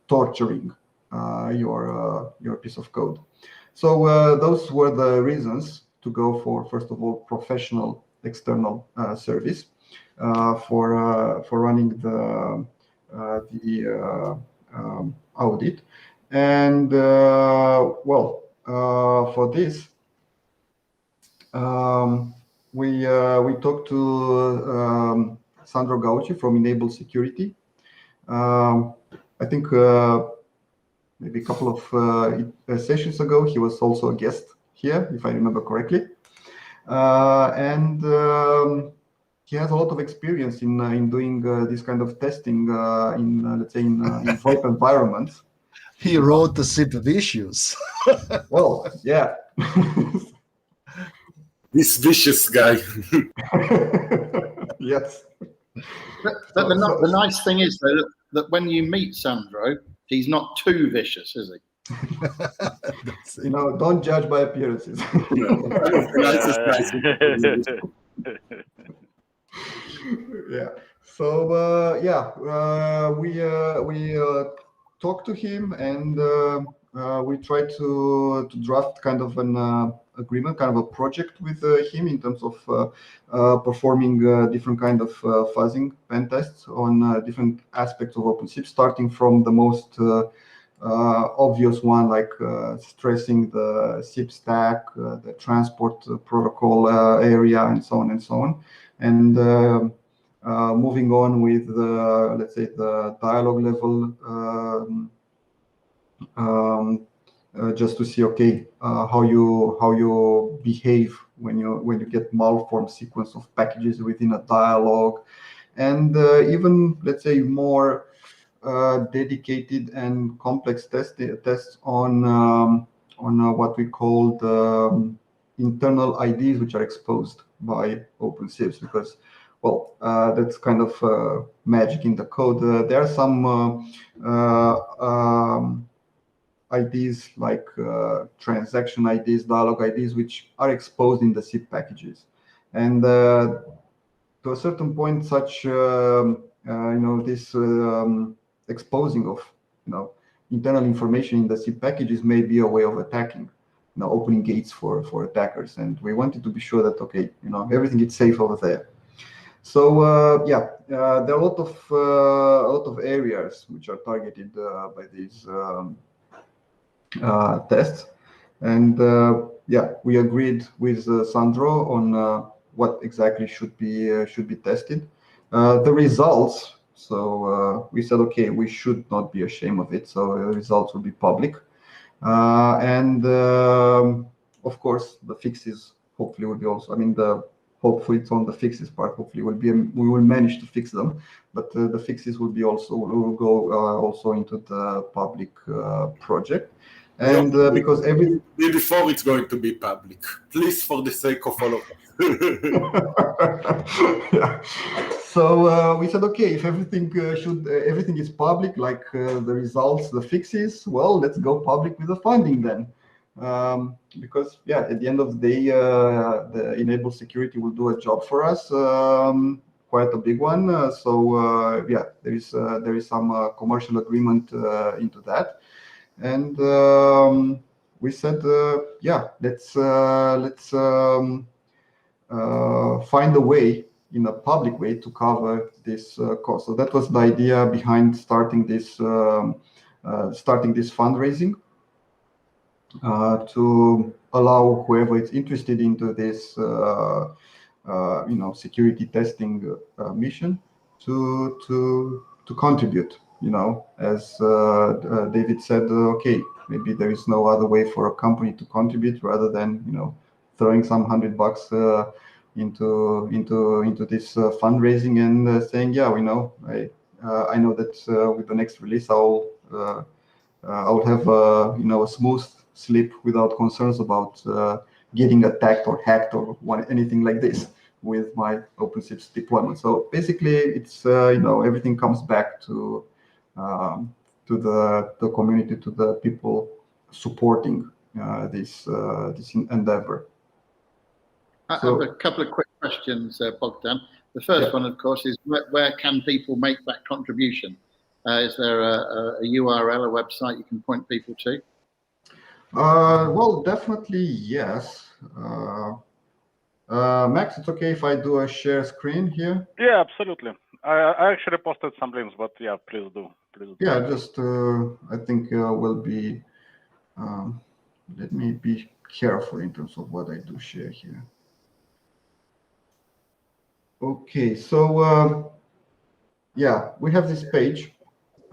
torturing your piece of code. So those were the reasons to go for, first of all, professional external service for running the audit. And for this, we talked to Sandro Gauci from Enable Security. I think maybe a couple of sessions ago, he was also a guest here, if I remember correctly. And he has a lot of experience in doing this kind of testing let's say, in VoIP environments. He wrote the SIP issues. Well, yeah. This vicious guy. Yes. But the nice thing is, though, that when you meet Sandro, he's not too vicious, is he? Don't judge by appearances. Yeah. So we talked to him, and we tried to draft kind of an agreement, kind of a project with him in terms of performing different kind of fuzzing pen tests on different aspects of OpenSIPS, starting from the most obvious one, like stressing the SIP stack, the transport protocol area, and so on and so on. And moving on with let's say the dialogue level, just to see, okay, how you behave when you get malformed sequence of packages within a dialogue, and even, let's say, more dedicated and complex tests on what we call the internal IDs, which are exposed by OpenSIPS, because, well, that's kind of magic in the code. There are some IDs like transaction IDs, dialog IDs, which are exposed in the SIP packages, and to a certain point, such this exposing of internal information in the SIP packages may be a way of attacking, opening gates for attackers, and we wanted to be sure that, okay, everything is safe over there. So there are a lot of areas which are targeted by these tests, and we agreed with Sandro on what exactly should be tested. The results. So we said, okay, we should not be ashamed of it. So the results will be public, and of course the fixes hopefully will be also. I mean, hopefully it's on the fixes part. Hopefully we will manage to fix them, but the fixes will go also into the public project. And because before it's going to be public, please, for the sake of all of us. Yeah. So we said, okay, if everything is public, like the results, the fixes, well, let's go public with the funding then. because at the end of the day, the enabled security will do a job for us, quite a big one. There is some commercial agreement into that, and we said, let's find a way, in a public way, to cover this cost. So that was the idea behind starting this fundraising, to allow whoever is interested into this security testing mission to contribute. As David said, okay, maybe there is no other way for a company to contribute rather than throwing some $100 into this fundraising and saying, I know that with the next release I'll have a smooth sleep without concerns about getting attacked or hacked or anything like this with my OpenSIPS deployment. So basically, it's everything comes back to the community, to the people supporting this endeavor. I have a couple of quick questions, Bogdan. The first one, of course, is where can people make that contribution? Is there a URL, a website you can point people to? Well, definitely yes. Max, it's okay if I do a share screen here? Yeah, absolutely. I actually posted some links, but yeah, please do. Yeah, just I think will be. Let me be careful in terms of what I do share here. Okay, so we have this page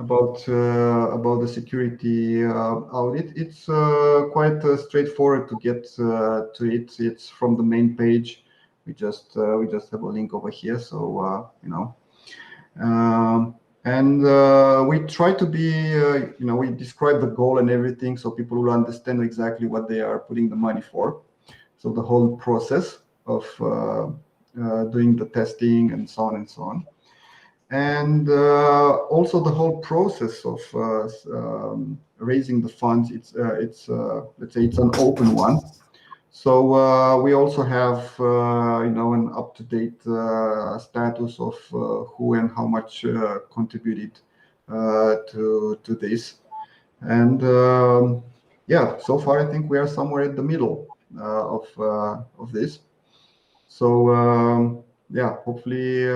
about the security audit. It's quite straightforward to get to it. It's from the main page. We just have a link over here. So and we try to be we describe the goal and everything so people will understand exactly what they are putting the money for. So the whole process of doing the testing and so on and so on. And also the whole process of raising the funds. It's let's say it's an open one. So we also have an up-to-date status of who and how much contributed to this. And so far I think we are somewhere in the middle of this. So hopefully.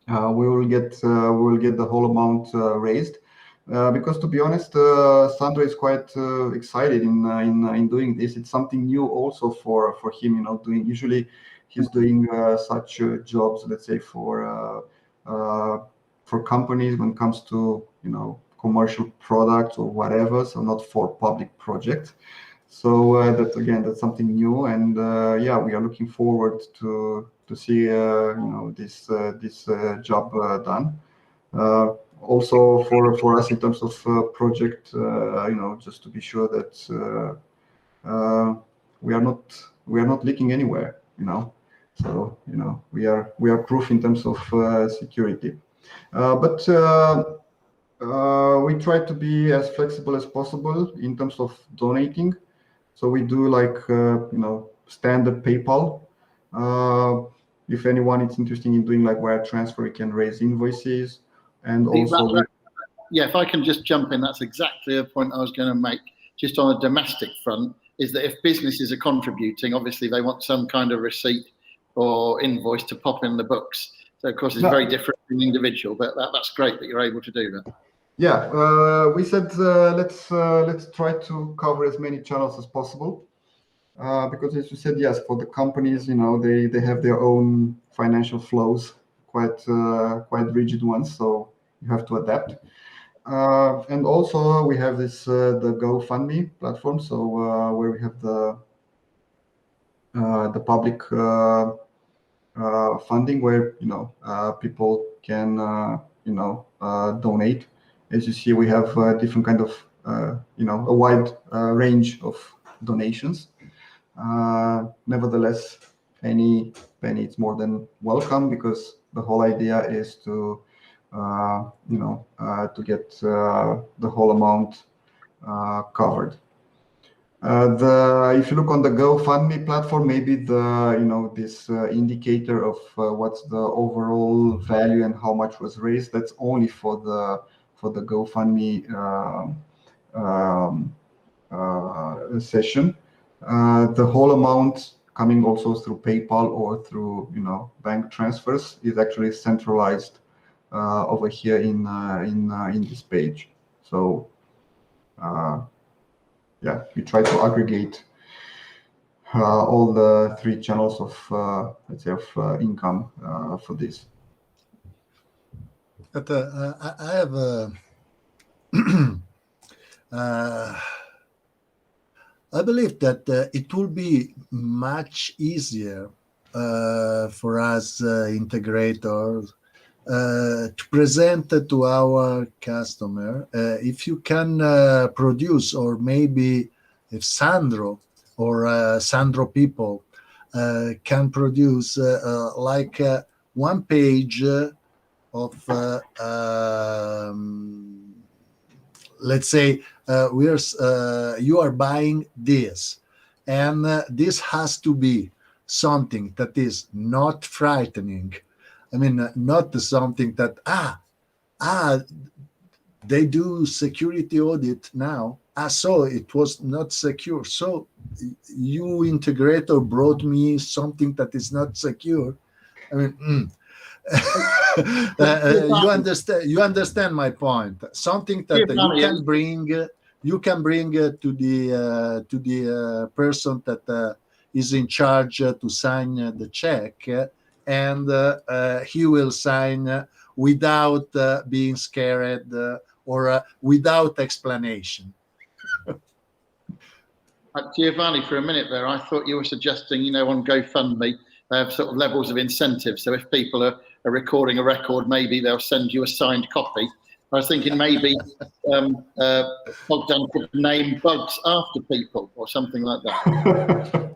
We will get the whole amount raised, because to be honest, Sandro is quite excited in doing this. It's something new also for him. Usually he's doing such jobs, let's say for companies when it comes to commercial products or whatever. So not for public projects. So that's something new, and we are looking forward to see this job done. Also for us in terms of project, just to be sure that we are not leaking anywhere. So we are proof in terms of security, but. We try to be as flexible as possible in terms of donating. So we do standard PayPal. If anyone is interested in doing wire transfer, we can raise invoices, and also. If I can just jump in, that's exactly the point I was going to make. Just on a domestic front, is that if businesses are contributing, obviously they want some kind of receipt or invoice to pop in the books. So of course it's very different from the individual, but that's great that you're able to do that. Yeah, we said let's try to cover as many channels as possible, because as you said, yes, for the companies, they have their own financial flows, quite rigid ones, so you have to adapt. And also we have this the GoFundMe platform, so where we have the public funding, where people can donate. As you see, we have different kind of a wide range of donations. Nevertheless, any penny is more than welcome, because the whole idea is to to get the whole amount covered. If you look on the GoFundMe platform, maybe this indicator of what's the overall value and how much was raised, that's only for the GoFundMe session. The whole amount coming also through PayPal or through bank transfers is actually centralized over here in this page. So we try to aggregate all the 3 channels of let's say of income for this. But I have I believe that it will be much easier for us integrators to present to our customer if you can produce, or maybe if Sandro or Sandro people can produce like one page of let's say you are buying this, and this has to be something that is not frightening. I mean, not something that they do security audit now. So it was not secure. So you integrator brought me something that is not secure. I mean, you understand my point. Something that you can bring to the person that is in charge to sign the check, and he will sign without being scared or without explanation. Giovanni, for a minute there, I thought you were suggesting, on GoFundMe, they have sort of levels of incentive. So if people are recording a record, maybe they'll send you a signed copy. I was thinking maybe Bogdan could name bugs after people or something like that.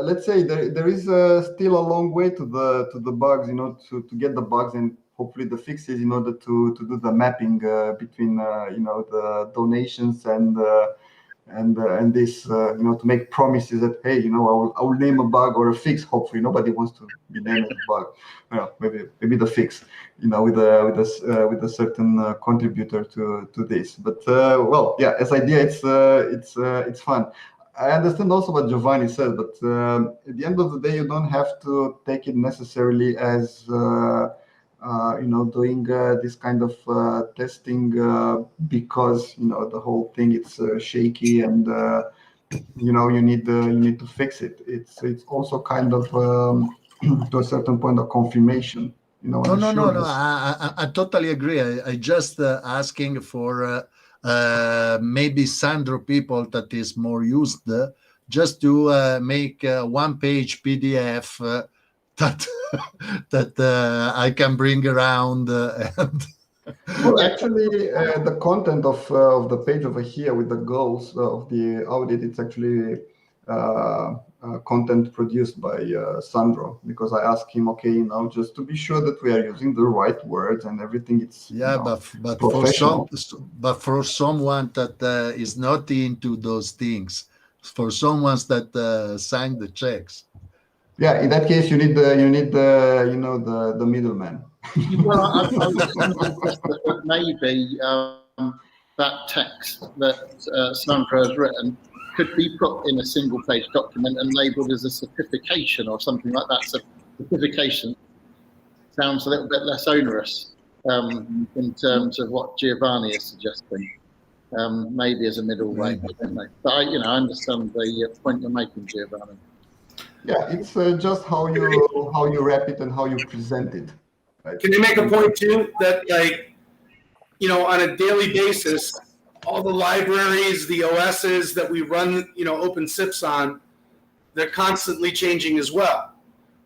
Let's say there is still a long way to the bugs, to get the bugs and hopefully the fixes in order to do the mapping between the donations and this to make promises that, hey, I will name a bug or a fix. Hopefully nobody wants to be named a bug. Maybe the fix, with a certain contributor to this. But as idea, it's fun. I understand also what Giovanni said, but at the end of the day, you don't have to take it necessarily as doing this kind of testing because the whole thing is shaky and you need to fix it. It's also kind of to a certain point of confirmation. No. I totally agree. I just asking for maybe Sandro people that is more used just to make one-page PDF that I can bring around. Well, actually, the content of the page over here with the goals of the audit, it's actually content produced by Sandro, because I asked him, okay, just to be sure that we are using the right words and everything. It's but for someone that is not into those things, for someone that signed the checks. Yeah, in that case, you need the middleman. Well, I that maybe that text that Sandra has written could be put in a single-page document and labelled as a certification or something like that. So certification sounds a little bit less onerous in terms of what Giovanni is suggesting. Maybe as a middle way, I don't know. But I understand the point you're making, Giovanni. Yeah, it's just how you wrap it and how you present it. Right? Can you make a point too that, on a daily basis, all the libraries, the OSs that we run, OpenSIPS on, they're constantly changing as well.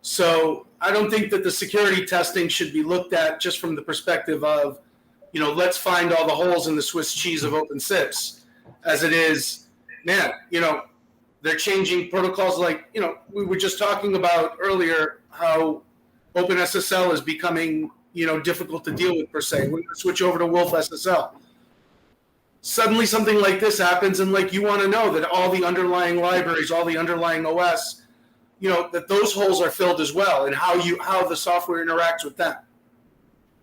So I don't think that the security testing should be looked at just from the perspective of, let's find all the holes in the Swiss cheese of OpenSIPS, as it is, they're changing protocols we were just talking about earlier, how OpenSSL is becoming difficult to deal with per se. We're going to switch over to Wolf SSL. Suddenly something like this happens, and like you want to know that all the underlying libraries, all the underlying OS, that those holes are filled as well, and how the software interacts with them.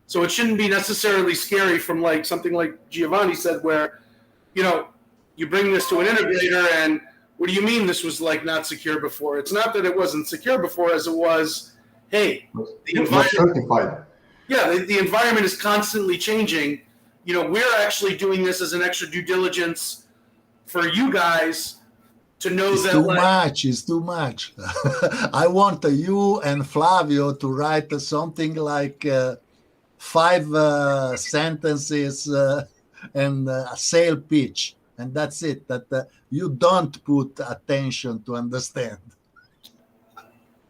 So it shouldn't be necessarily scary from like something like Giovanni said, where you bring this to an integrator and what do you mean this was like not secure before? It's not that it wasn't secure before as it was, hey, the environment, the environment is constantly changing. We're actually doing this as an extra due diligence for you guys to know it's that it's too much. I want you and Flavio to write something like 5 sentences and a sale pitch. And that's it, that you don't put attention to understand.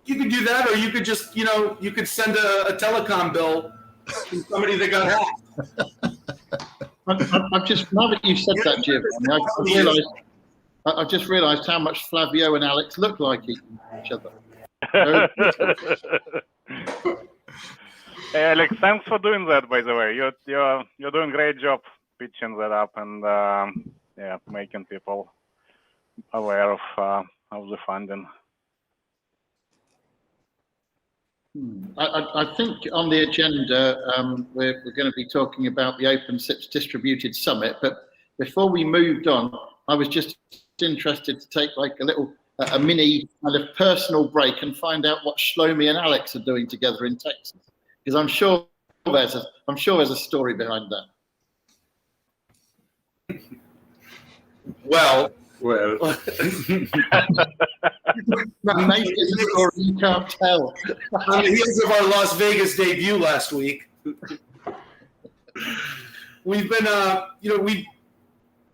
You could do that, or you could just, you could send a telecom bill to somebody that got hacked. I've just, now that you've said that, Giovanni, I've just realised how much Flavio and Alex look like each other. Hey, Alex, thanks for doing that, by the way. You're doing a great job pitching that up and making people aware of the funding. I think on the agenda we're going to be talking about the OpenSIPS Distributed Summit, but before we moved on, I was just interested to take like a mini kind of personal break and find out what Shlomi and Alex are doing together in Texas, because I'm sure there's a story behind that. Well. Maybe it's a story you can't tell. On the heels of our Las Vegas debut last week, we've been, we've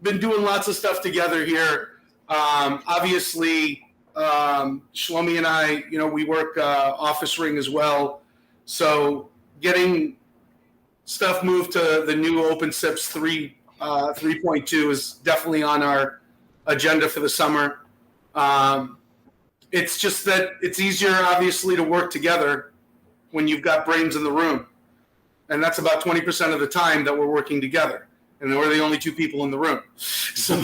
been doing lots of stuff together here. Obviously, Shlomi and I, we work Office Ring as well. So getting stuff moved to the new OpenSIPS 3.2 is definitely on our agenda for the summer. It's just that it's easier, obviously, to work together when you've got brains in the room. And that's about 20% of the time that we're working together. And we're the only 2 people in the room. So,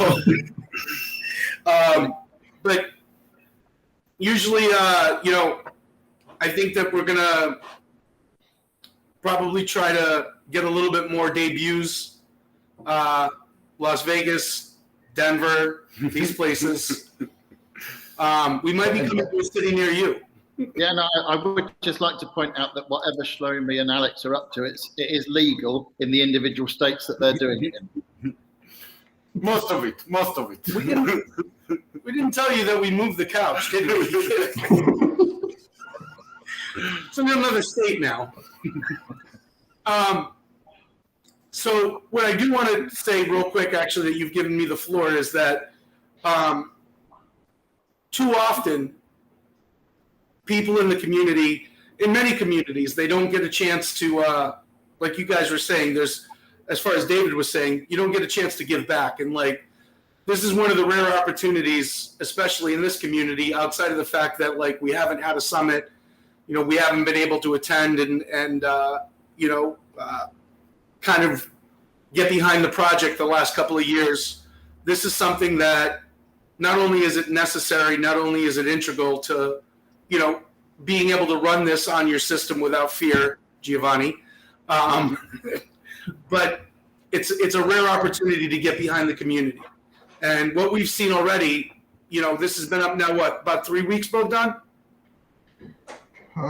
but usually, I think that we're going to probably try to get a little bit more debuts. Las Vegas, Denver, these places. We might be coming to a city near you. Yeah, no, I would just like to point out that whatever Shlomi and Alex are up to, it is legal in the individual states that they're doing it in. Most of it. We didn't tell you that we moved the couch, did we? It's in another state now. So what I do want to say real quick, actually, that you've given me the floor, is that too often people in the community, in many communities, they don't get a chance to, like you guys were saying, as far as David was saying, you don't get a chance to give back. And like, this is one of the rare opportunities, especially in this community, outside of the fact that like we haven't had a summit, we haven't been able to attend and kind of get behind the project the last couple of years. This is something that not only is it necessary, not only is it integral to, being able to run this on your system without fear, Giovanni, but it's a rare opportunity to get behind the community. And what we've seen already, this has been up now, what, about 3 weeks, Bogdan? 3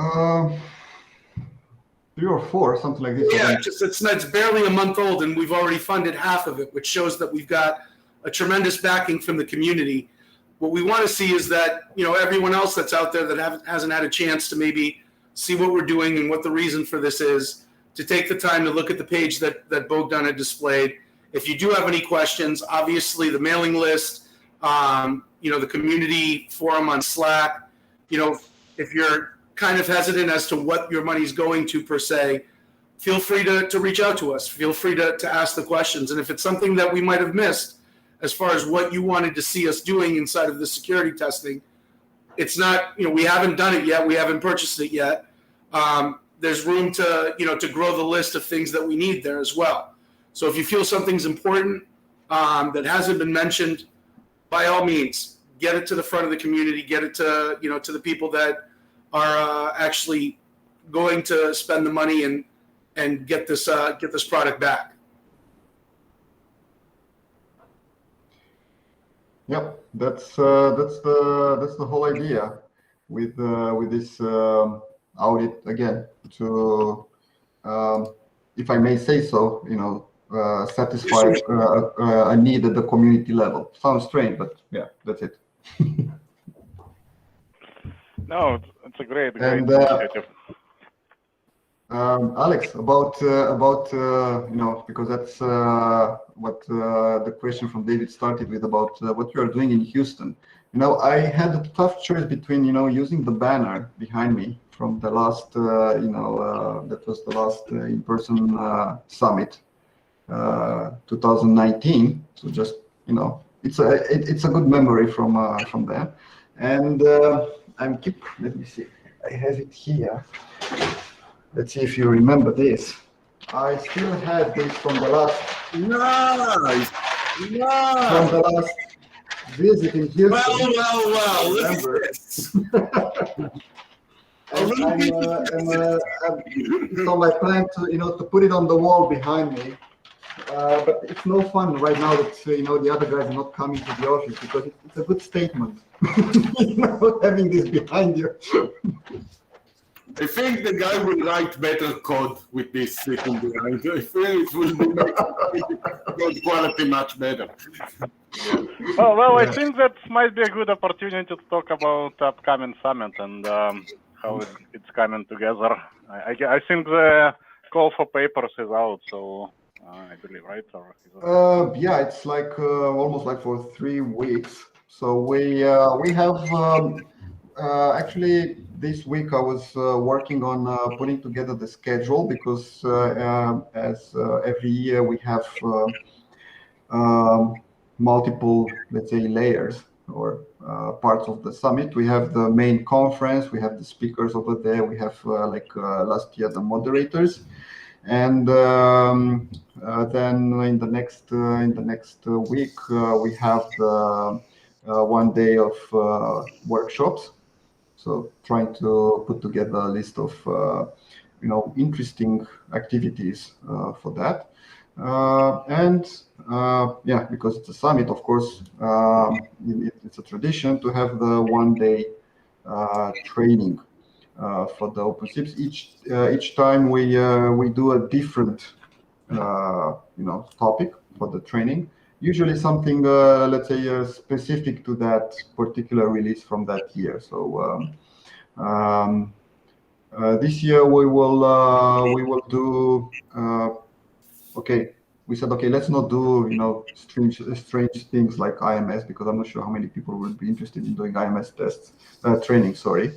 or 4, something like this. Yeah, it's barely a month old, and we've already funded half of it, which shows that we've got a tremendous backing from the community. What we want to see is that, everyone else that's out there that hasn't had a chance to maybe see what we're doing and what the reason for this is, to take the time to look at the page that Bogdan had displayed. If you do have any questions, obviously the mailing list, the community forum on Slack, if you're kind of hesitant as to what your money's going to per se, feel free to reach out to us. Feel free to ask the questions. And if it's something that we might have missed as far as what you wanted to see us doing inside of the security testing, it's not, we haven't done it yet. We haven't purchased it yet. there's room to, to grow the list of things that we need there as well. So if you feel something's important that hasn't been mentioned, by all means, get it to the front of the community, get it to, to the people that are actually going to spend the money and get this product back. Yep, that's the whole idea with this audit again, to if I may say so, satisfy a need at the community level. Sounds strange, but yeah, that's it. No, it's a great And, initiative. Alex, about because that's what the question from David started with, about what you are doing in Houston. I had a tough choice between using the banner behind me from the last that was the last in-person summit 2019. So just it's a good memory from there. And let me see, I have it here. Let's see if you remember this. I still have this from the last. Nice. From the last visit in Houston. Well. Look at this. It's on my plan to put it on the wall behind me. But it's no fun right now that the other guys are not coming to the office, because it's a good statement. Having this behind you. I think the guy will write better code with this sitting behind. I think it will make code quality much better. Well, I think that might be a good opportunity to talk about upcoming summit and how it's coming together. I think the call for papers is out, so I believe, right? Or yeah, it's like almost like for 3 weeks. So we have actually this week I was working on putting together the schedule, because as every year we have multiple, let's say, layers or parts of the summit. We have the main conference, we have the speakers over there, we have last year the moderators, and then in the next week we have the 1 day of workshops. So trying to put together a list of interesting activities for that, and yeah, because it's a summit, of course, it's a tradition to have the 1 day training for the OpenSIPS. Each time we do a different topic for the training. Usually something, let's say, specific to that particular release from that year. So this year we will do. Okay, we said, okay, let's not do strange things like IMS, because I'm not sure how many people will be interested in doing IMS tests training. Sorry.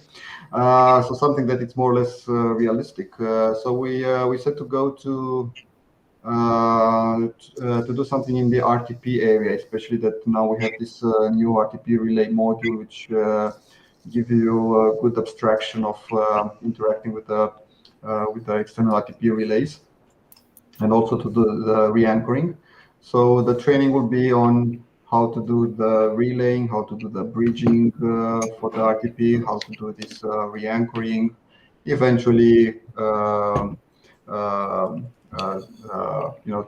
So something that it's more or less realistic. So we said to go to do something in the RTP area, especially that now we have this new RTP relay module, which give you a good abstraction of interacting with the external RTP relays, and also to do the re-anchoring. So the training will be on how to do the relaying, how to do the bridging for the RTP, how to do this re-anchoring, eventually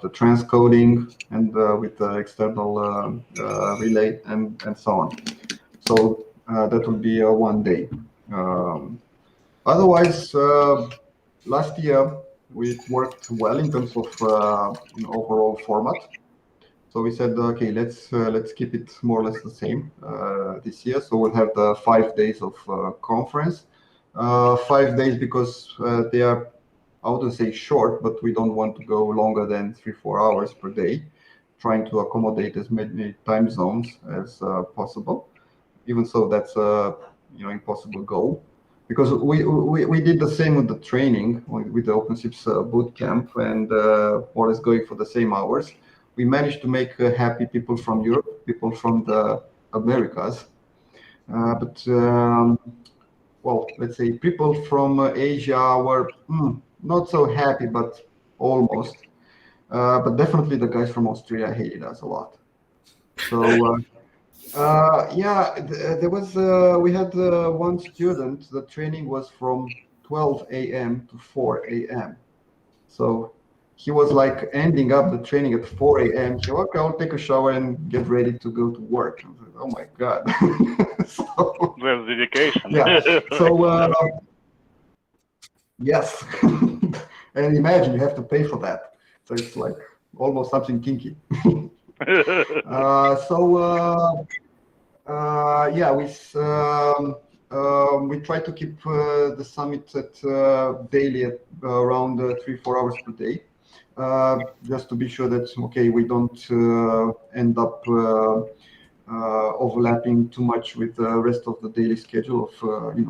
the transcoding and with the external relay and so on. So that will be 1 day. Otherwise, last year we worked well in terms of overall format. So we said, okay, let's keep it more or less the same this year. So we'll have the 5 days of conference. 5 days because they are, I wouldn't say short, but we don't want to go longer than 3-4 hours per day, trying to accommodate as many time zones as possible. Even so, that's a impossible goal, because we did the same with the training with the OpenSIPS bootcamp, and more or less going for the same hours. We managed to make happy people from Europe, people from the Americas, but well, let's say people from Asia were not so happy, but almost. But definitely the guys from Austria hated us a lot. So yeah, there was we had one student. The training was from 12 a.m. to 4 a.m. So he was like ending up the training at 4 a.m. He okay, I'll take a shower and get ready to go to work. I was like, oh my god. So, There's dedication. yeah. So yes, and imagine you have to pay for that. So it's like almost something kinky. Yeah, we try to keep the summit at daily at around 3-4 hours per day, just to be sure that okay we don't end up overlapping too much with the rest of the daily schedule of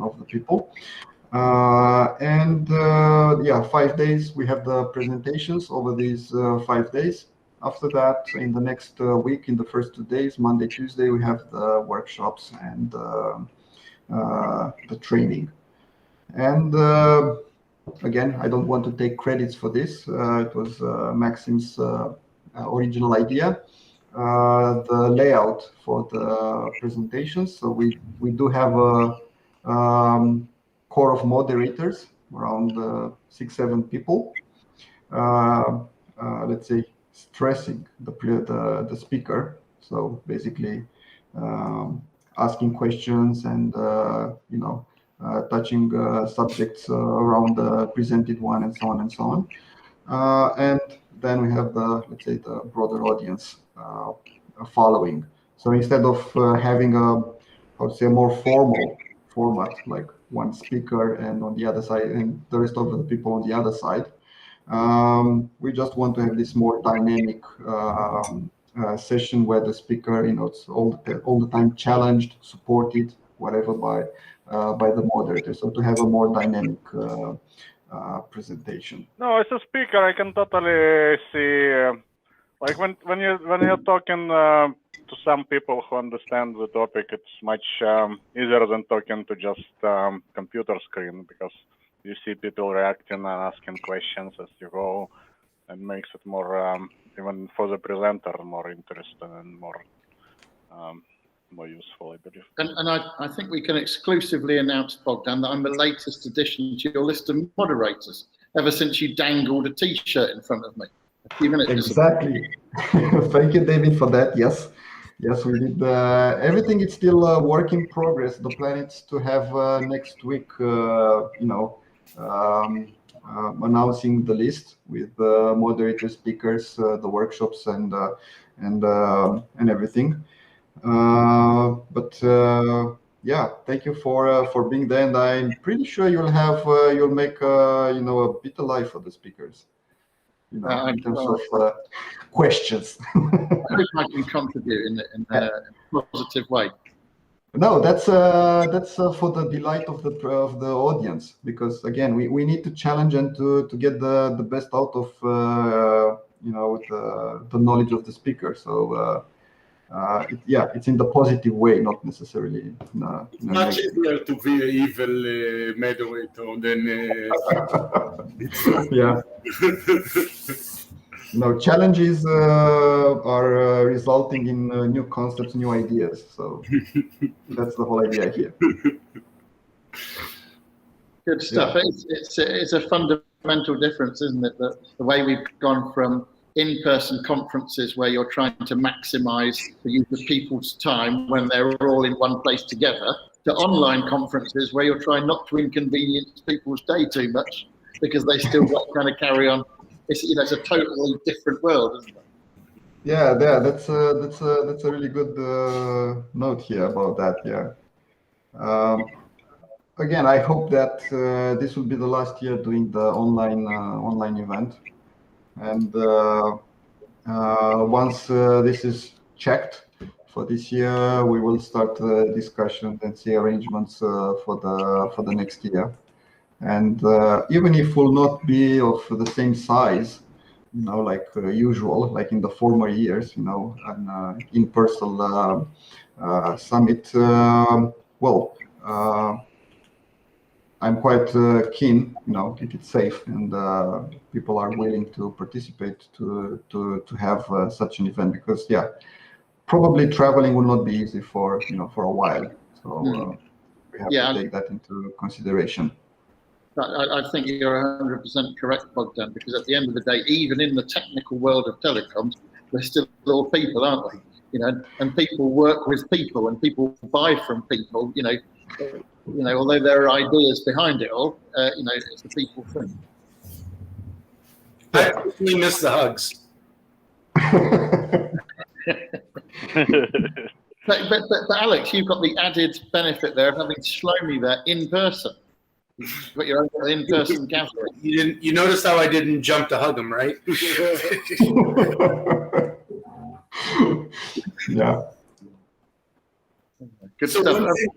of the people. Yeah, 5 days we have the presentations over these 5 days. After that, in the next week, in the first 2 days, Monday, Tuesday, we have the workshops and the training. And again, I don't want to take credits for this. It was Maxim's original idea. The layout for the presentations. So we do have a core of moderators, around 6-7 people. Let's say stressing the speaker. So basically asking questions and touching subjects around the presented one and so on and so on. And then we have let's say the broader audience following. So instead of having I would say a more formal format, like one speaker and on the other side and the rest of the people on the other side, we just want to have this more dynamic session where the speaker, it's all the time challenged, supported, whatever by the moderator. So to have a more dynamic presentation. No, as a speaker, I can totally see, like when you're talking to some people who understand the topic, it's much easier than talking to just computer screen, because you see people reacting and asking questions as you go, and makes it more, even for the presenter, more interesting and more useful, I believe. And I think we can exclusively announce, Bogdan, that I'm the latest addition to your list of moderators, ever since you dangled a T-shirt in front of me a few minutes ago. Exactly. Thank you, David, for that. Yes, we did. Everything is still a work in progress. The plan is to have next week, announcing the list with the moderator speakers, the workshops, and everything. Yeah, thank you for being there, and I'm pretty sure you'll make a better life for the speakers. In terms of questions. I hope I can contribute in a positive way. No, that's for the delight of the audience, because again, we need to challenge and to get the best out of the knowledge of the speaker. So it's in the positive way, not necessarily. It's much easier to be an evil moderator than. Yeah. No, challenges are resulting in new concepts, new ideas. So that's the whole idea here. Good stuff. Yeah. It's a fundamental difference, isn't it? The way we've gone from in-person conferences where you're trying to maximize the use of people's time when they're all in one place together, to online conferences where you're trying not to inconvenience people's day too much because they still got to kind of carry on. It's a totally different world, isn't it? Yeah, that's a really good note here about that. Yeah. Again, I hope that this will be the last year doing the online event, and once this is checked for this year, we will start the discussion and see arrangements for the next year. And even if will not be of the same size, like usual, like in the former years, an in-person summit. I'm quite keen, if it's safe and people are willing to participate to have such an event, because probably traveling will not be easy for a while. So we have to take that into consideration. I think you're 100% correct, Bogdan, because at the end of the day, even in the technical world of telecoms, we're still all people, aren't we? And people work with people, and people buy from people. Although there are ideas behind it all, it's the people thing. I personally miss the hugs. But Alex, you've got the added benefit there of having Shlomi there in person. You've got your own in-person gathering. You noticed how I didn't jump to hug him, right? Yeah. Good So stuff. one thing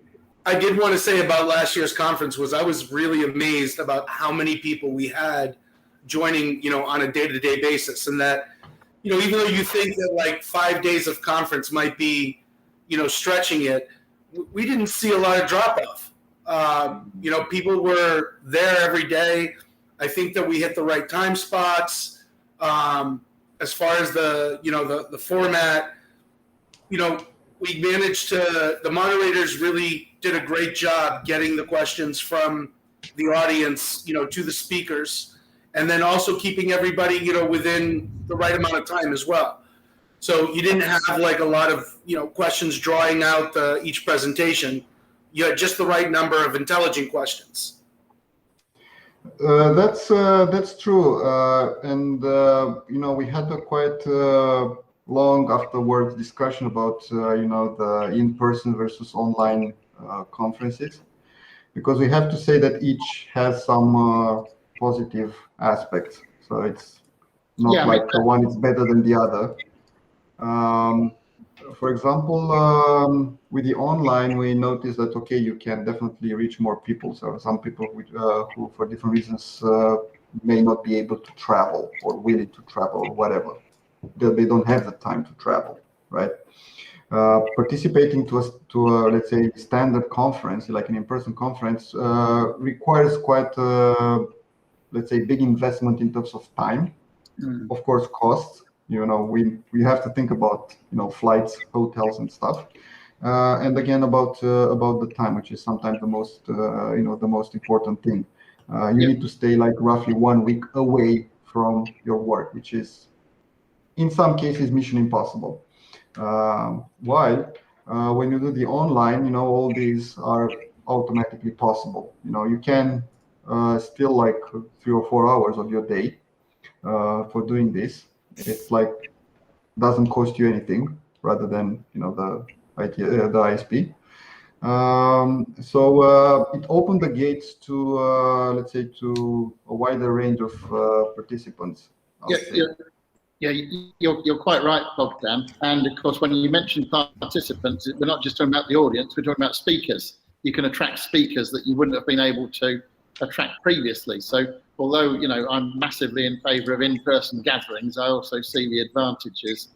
I did want to say about last year's conference was I was really amazed about how many people we had joining, on a day-to-day basis, and that, even though you think that like 5 days of conference might be, stretching it, we didn't see a lot of drop-off. People were there every day. I think that we hit the right time spots. As far as the format, we managed to, the moderators really did a great job getting the questions from the audience, to the speakers, and then also keeping everybody, within the right amount of time as well. So you didn't have like a lot of, questions drawing out each presentation. You had just the right number of intelligent questions. That's true, and we had a quite long afterwards discussion about the in-person versus online conferences, because we have to say that each has some positive aspects. So it's not like one is better than the other. For example, with the online, we noticed that you can definitely reach more people. So some people who, for different reasons, may not be able to travel or willing to travel or whatever. They don't have the time to travel, right? Participating to a let's say standard conference, like an in-person conference, requires quite let's say big investment in terms of time, of course, costs. We have to think about flights, hotels, and stuff, and again about the time, which is sometimes the most the most important thing. You need to stay like roughly 1 week away from your work, which is in some cases mission impossible. While when you do the online, all these are automatically possible. You can still like 3 or 4 hours of your day for doing this. It's like doesn't cost you anything rather than the ISP. So it opened the gates to let's say to a wider range of participants. You're quite right, Bogdan. And of course, when you mention participants, we're not just talking about the audience, we're talking about speakers. You can attract speakers that you wouldn't have been able to attract previously. So although, I'm massively in favor of in-person gatherings, I also see the advantages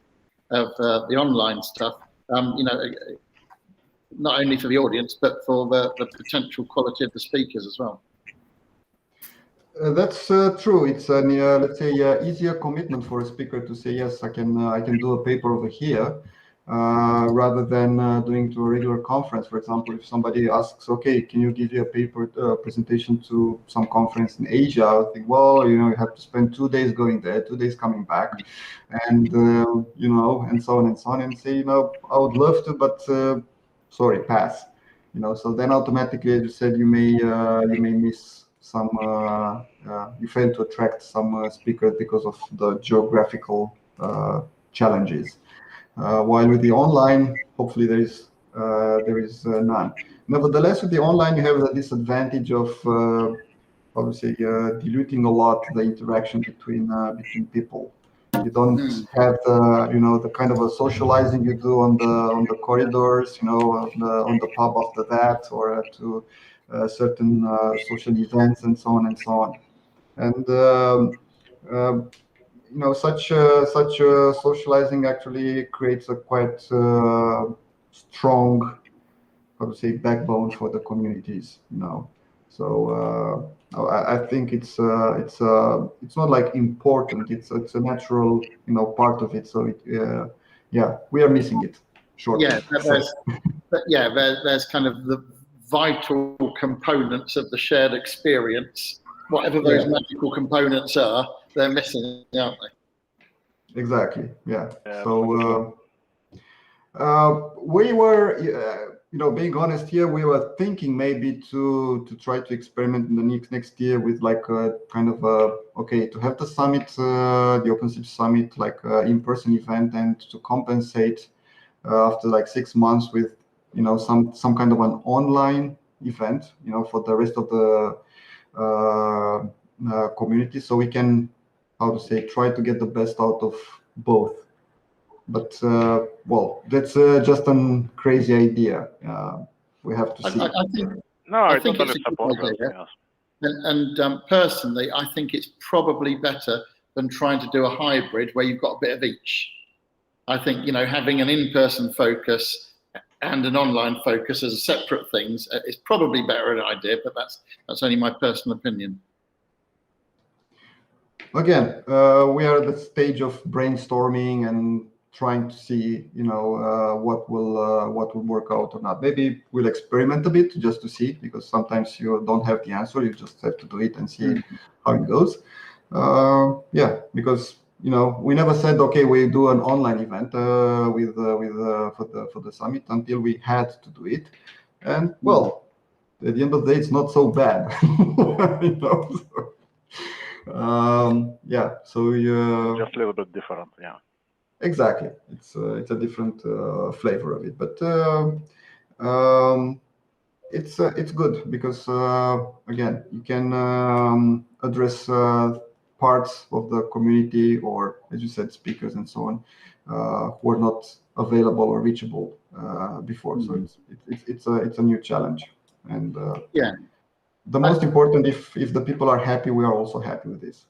of the online stuff, not only for the audience, but for the potential quality of the speakers as well. That's true. It's an let's say easier commitment for a speaker to say, yes, I can do a paper over here, rather than doing to a regular conference. For example, if somebody asks, okay, can you give you a paper presentation to some conference in Asia? I think, well, you have to spend 2 days going there, 2 days coming back, and and so on and so on, and say, I would love to, but sorry, pass. So then automatically, as you said, you may miss some, you fail to attract some speakers because of the geographical challenges. While with the online, hopefully there is none. Nevertheless, with the online, you have the disadvantage of obviously diluting a lot the interaction between people. You don't have the kind of a socializing you do on the corridors, on the pub after that, or to certain social events and so on and so on. And such socializing actually creates a quite strong, how to say, backbone for the communities. So I think it's not like important. It's a natural part of it. So we are missing it. Short. Yeah, there's kind of the vital components of the shared experience. Whatever those magical components are, they're missing, aren't they? Exactly. Yeah. So we were, being honest here, we were thinking maybe to try to experiment in the next year with like a kind of to have the summit, the OpenSIPS Summit, like in-person event, and to compensate after like 6 months with some kind of an online event, for the rest of the community, so we can, try to get the best out of both. But that's just a crazy idea. We have to see. I think it's a good idea. And personally, I think it's probably better than trying to do a hybrid where you've got a bit of each. I think having an in-person focus and an online focus as separate things is probably better an idea, but that's only my personal opinion. Again, we are at the stage of brainstorming and trying to see, what will work out or not. Maybe we'll experiment a bit just to see, because sometimes you don't have the answer. You just have to do it and see how it goes. Because we never said, okay, we do an online event for the summit until we had to do it, and at the end of the day, it's not so bad. So just a little bit different. Yeah, exactly. It's a different flavor of it, but it's good because again, you can address parts of the community, or as you said, speakers and so on, who are not available or reachable before. So it's a new challenge, and the most important, if the people are happy, we are also happy with this.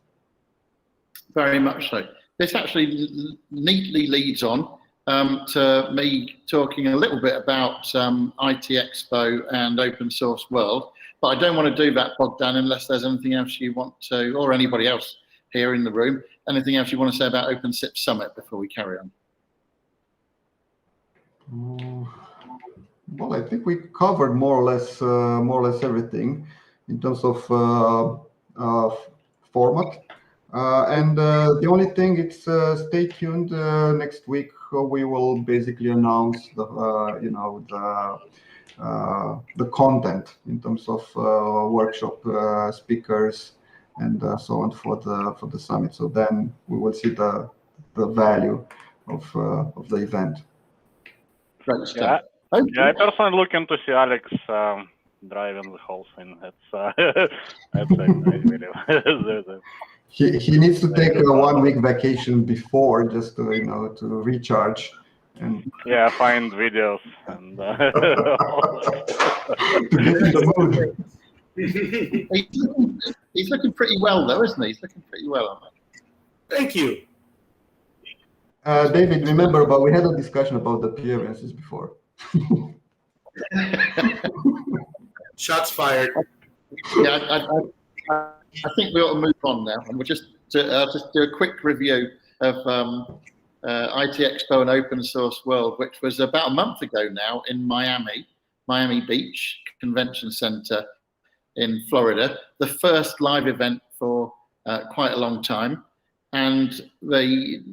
Very much so. This actually neatly leads on to me talking a little bit about IT Expo and Open Source World, but I don't want to do that, Bogdan, unless there's anything else you want to, or anybody else here in the room, anything else you want to say about OpenSIPS Summit before we carry on? Well, I think we covered more or less everything in terms of format. And the only thing, it's stay tuned. Next week we will basically announce the content in terms of workshop speakers and so on for the summit. So then we will see the value of the event. Yeah, I personally looking to see Alex driving the whole thing. He needs to take a 1 week vacation before, just to to recharge and find videos and to get in the mood. He's looking pretty well, though, isn't he? He's looking pretty well. Thank you. David, remember, but we had a discussion about the appearances before. Shots fired. Yeah, I think we ought to move on now, and we'll just do a quick review of IT Expo and Open Source World, which was about a month ago now in Miami Beach Convention Center in Florida, the first live event for quite a long time. And the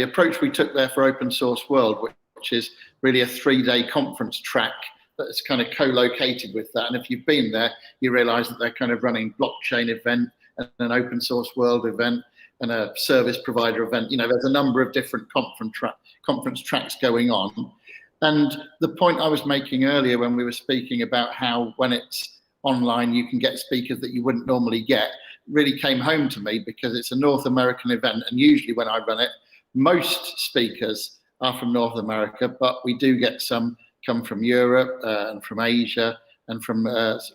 approach we took there for Open Source World, which is really a 3-day conference track that's kind of co-located with that. And if you've been there, you realize that they're kind of running blockchain event and an Open Source World event and a service provider event. There's a number of different conference tracks going on. And the point I was making earlier when we were speaking about how when it's online, you can get speakers that you wouldn't normally get, really came home to me, because it's a North American event. And usually when I run it, most speakers are from North America, but we do get some come from Europe and from Asia and from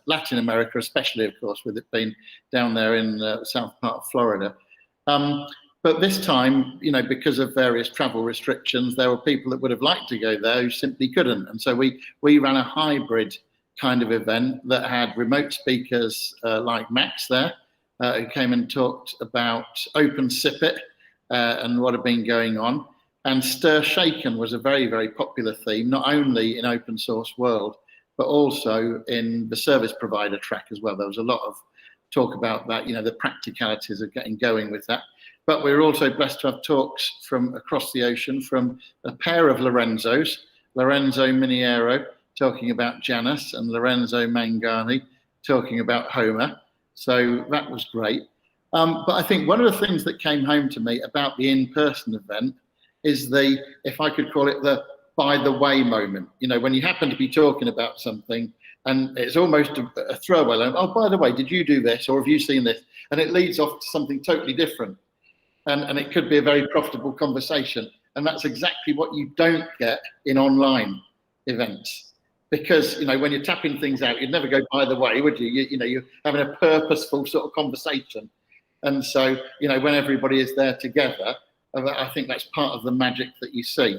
Latin America, especially, of course, with it being down there in the south part of Florida. But this time, because of various travel restrictions, there were people that would have liked to go there who simply couldn't. And so we ran a hybrid kind of event that had remote speakers like Max there, who came and talked about OpenSIPS and what had been going on. And Stir Shaken was a very, very popular theme, not only in open source world, but also in the service provider track as well. There was a lot of talk about that, the practicalities of getting going with that. But we were also blessed to have talks from across the ocean from a pair of Lorenzos, Lorenzo Miniero talking about Janus and Lorenzo Mangani talking about Homer. So that was great. But I think one of the things that came home to me about the in-person event is if I could call it the by the way moment, when you happen to be talking about something and it's almost a throwaway, like, oh, by the way, did you do this? Or have you seen this? And it leads off to something totally different. And it could be a very profitable conversation. And that's exactly what you don't get in online events. Because, when you're tapping things out, you'd never go by the way, would you? You're having a purposeful sort of conversation. And so, when everybody is there together, I think that's part of the magic that you see.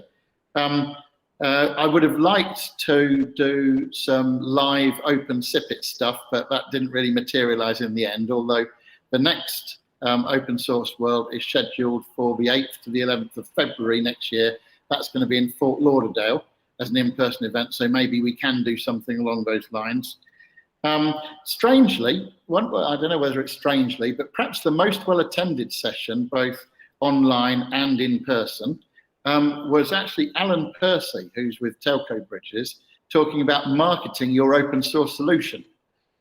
I would have liked to do some live OpenSIPS stuff, but that didn't really materialize in the end, although the next Open Source World is scheduled for the 8th to the 11th of February next year. That's going to be in Fort Lauderdale as an in-person event, so maybe we can do something along those lines. Strangely, I don't know whether it's strangely, but perhaps the most well-attended session, both online and in person, was actually Alan Percy, who's with Telco Bridges, talking about marketing your open source solution.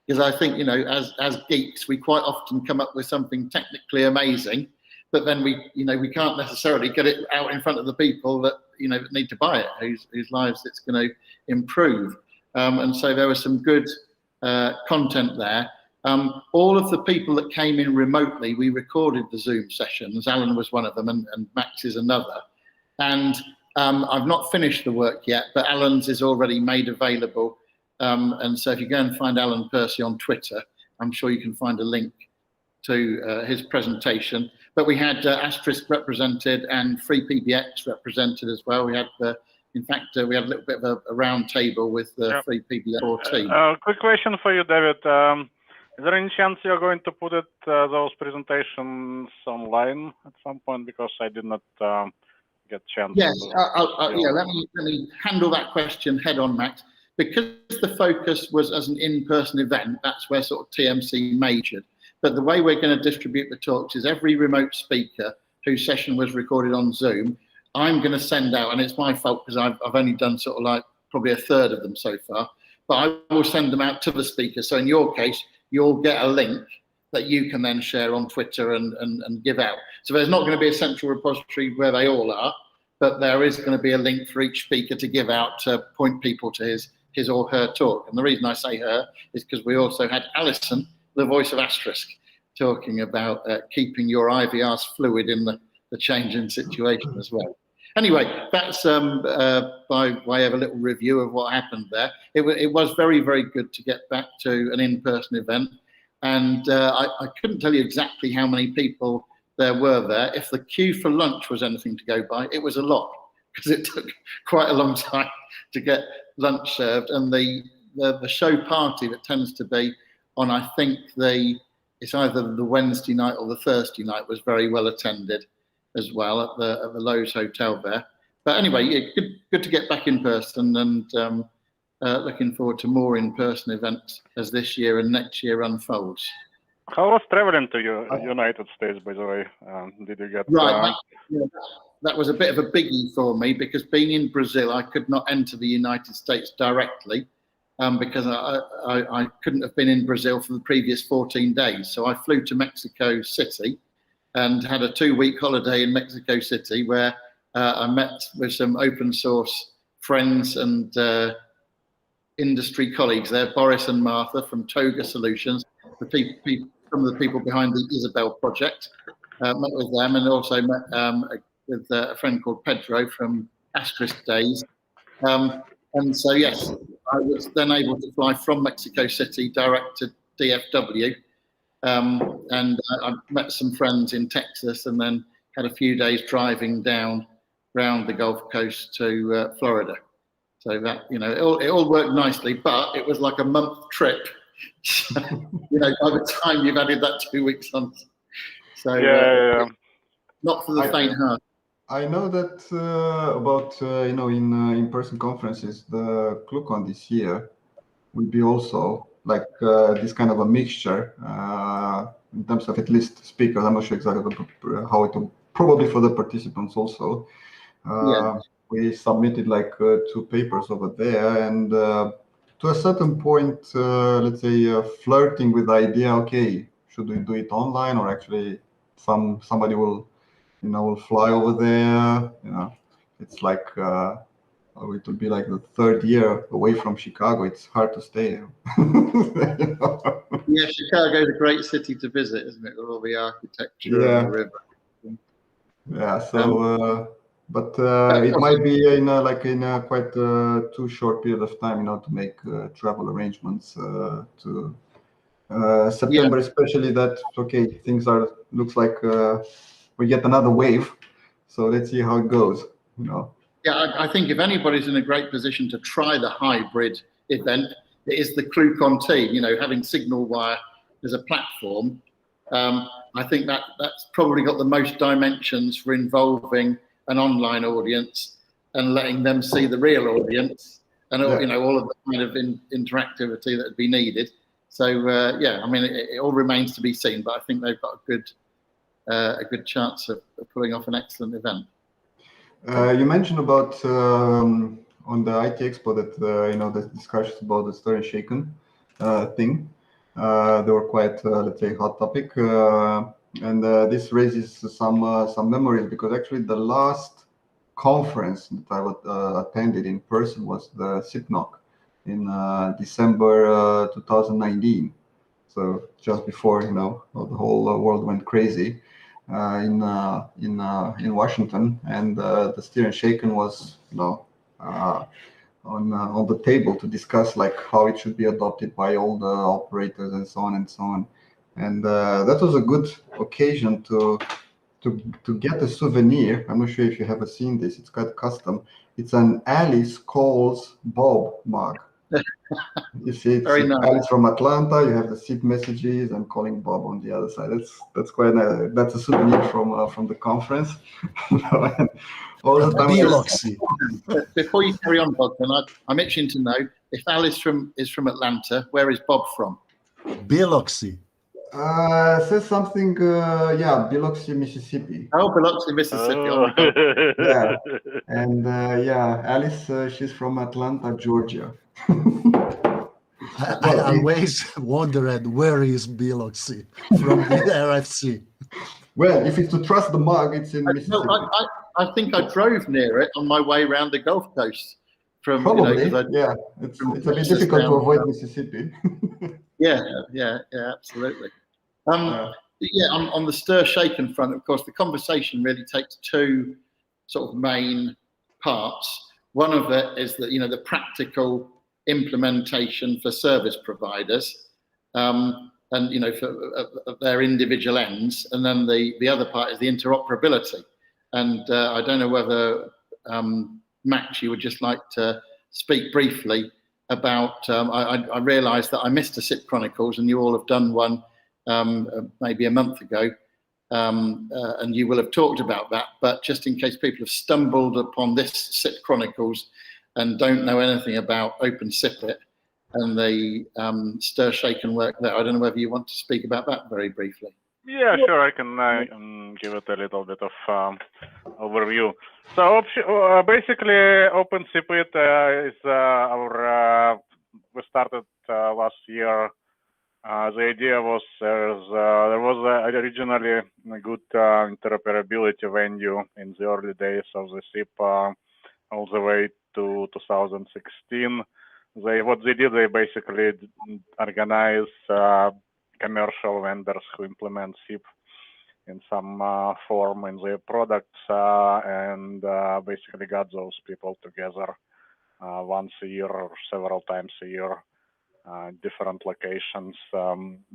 Because I think, as geeks, we quite often come up with something technically amazing, but then we can't necessarily get it out in front of the people that, that need to buy it, whose lives it's going to improve. And so there was some good content there. All of the people that came in remotely, we recorded the Zoom sessions. Alan was one of them, and Max is another. And I've not finished the work yet, but Alan's is already made available. And so if you go and find Alan Percy on Twitter, I'm sure you can find a link to his presentation. But we had Asterisk represented and Free PBX represented as well. We had, in fact, we had a little bit of a round table with the Free PBX team. Quick question for you, David. Is there any chance you're going to put those presentations online at some point? Because I did not get a chance. Yes, let me handle that question head on, Max. Because the focus was as an in-person event, that's where sort of TMC majored. But the way we're going to distribute the talks is every remote speaker whose session was recorded on Zoom, I'm going to send out, and it's my fault because I've only done sort of like probably a third of them so far, but I will send them out to the speaker. So in your case, you'll get a link that you can then share on Twitter and give out. So there's not going to be a central repository where they all are, but there is going to be a link for each speaker to give out to point people to his or her talk. And the reason I say her is because we also had Alison, the voice of Asterisk, talking about keeping your IVRs fluid in the changing situation as well. Anyway, that's by way of a little review of what happened there. It was very, very good to get back to an in-person event. And I couldn't tell you exactly how many people there were there. If the queue for lunch was anything to go by, it was a lot, because it took quite a long time to get lunch served. And the show party that tends to be on, I think it's either the Wednesday night or the Thursday night, was very well attended as well at the Lowe's Hotel there. But anyway, yeah, good to get back in person, and looking forward to more in-person events as this year and next year unfolds. How was traveling to United States, by the way? Did you get... Right, that was a bit of a biggie for me, because being in Brazil, I could not enter the United States directly, because I couldn't have been in Brazil for the previous 14 days. So I flew to Mexico City and had a 2-week holiday in Mexico City, where I met with some open source friends and industry colleagues there, Boris and Martha from Toga Solutions, some of the people behind the Isabel project. Met with them, and also met with a friend called Pedro from Asterisk Days. And so, yes, I was then able to fly from Mexico City direct to DFW. And I met some friends in Texas, and then had a few days driving down around the Gulf Coast to Florida. So that, it all worked nicely, but it was like a month trip. So, by the time you've added that 2 weeks on. So not for the faint heart. I know that about in-person conferences, the ClueCon this year will be also like this kind of a mixture in terms of at least speakers. I'm not sure exactly how it will, probably for the participants also. We submitted like 2 papers over there, and to a certain point, let's say flirting with the idea, okay, should we do it online or actually somebody will fly over there. It's like it will be like the 3rd year away from Chicago. It's hard to stay. Yeah, Chicago is a great city to visit, isn't it? With all the architecture and the river. Yeah. So, but it might be in a quite too short period of time, to make travel arrangements to September, especially that. Okay, things looks like we get another wave. So let's see how it goes. Yeah, I think if anybody's in a great position to try the hybrid event, it is the ClueCon team. Having SignalWire as a platform, I think that's probably got the most dimensions for involving an online audience and letting them see the real audience and all of the kind of interactivity that would be needed. So it all remains to be seen, but I think they've got a good chance of pulling off an excellent event. You mentioned about on the IT Expo that the discussions about the stir and shaken thing. They were quite let's say hot topic, and this raises some memories, because actually the last conference that I attended in person was the SIPNOC in December 2019. So just before the whole world went crazy. In Washington, and the stir and shaken was on the table to discuss like how it should be adopted by all the operators and so on and so on. And that was a good occasion to get a souvenir. I'm not sure if you have seen this. It's quite custom. It's an Alice calls Bob mug. You see, it's nice. Alice from Atlanta. You have the SIP messages and calling Bob on the other side. That's quite that's a souvenir from the conference. Before you carry on, Bogdan, I'm itching to know if Alice is from Atlanta. Where is Bob from? Biloxi. Says something. Biloxi, Mississippi. Oh, Biloxi, Mississippi. Oh. Yeah, and Alice, she's from Atlanta, Georgia. I always wondered where is Biloxi from the RFC. Well, if it's to trust the mug, it's in Mississippi. I think I drove near it on my way around the Gulf Coast. Probably, it's a bit difficult to avoid Mississippi. Yeah, absolutely. On the stir-shaken front, of course, the conversation really takes 2 sort of main parts. One of it is that the practical implementation for service providers, and for their individual ends, and then the other part is the interoperability. And I don't know whether Max, you would just like to speak briefly about. I realised that I missed a SIP Chronicles, and you all have done one maybe a month ago, and you will have talked about that. But just in case people have stumbled upon this SIP Chronicles and don't know anything about OpenSIPit and the stir, shake and work there, I don't know whether you want to speak about that very briefly. Yeah, sure. I can give it a little bit of overview. So basically, OpenSIPit is we started last year. The idea was there was originally a good interoperability venue in the early days of the SIP, all the way to 2016. What they did, they basically organize commercial vendors who implement SIP in some form in their products, and basically got those people together once a year or several times a year, different locations,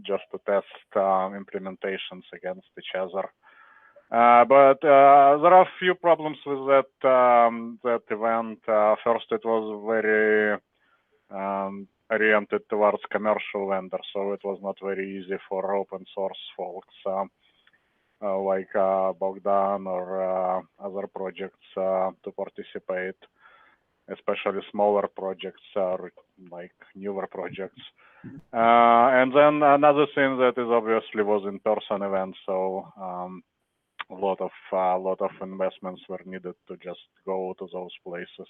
just to test implementations against each other. But there are a few problems with that event. First, it was very oriented towards commercial vendors, so it was not very easy for open source folks like Bogdan or other projects to participate, especially smaller projects or like newer projects. And then another thing that is obviously was in-person event, so a lot of investments were needed to just go to those places,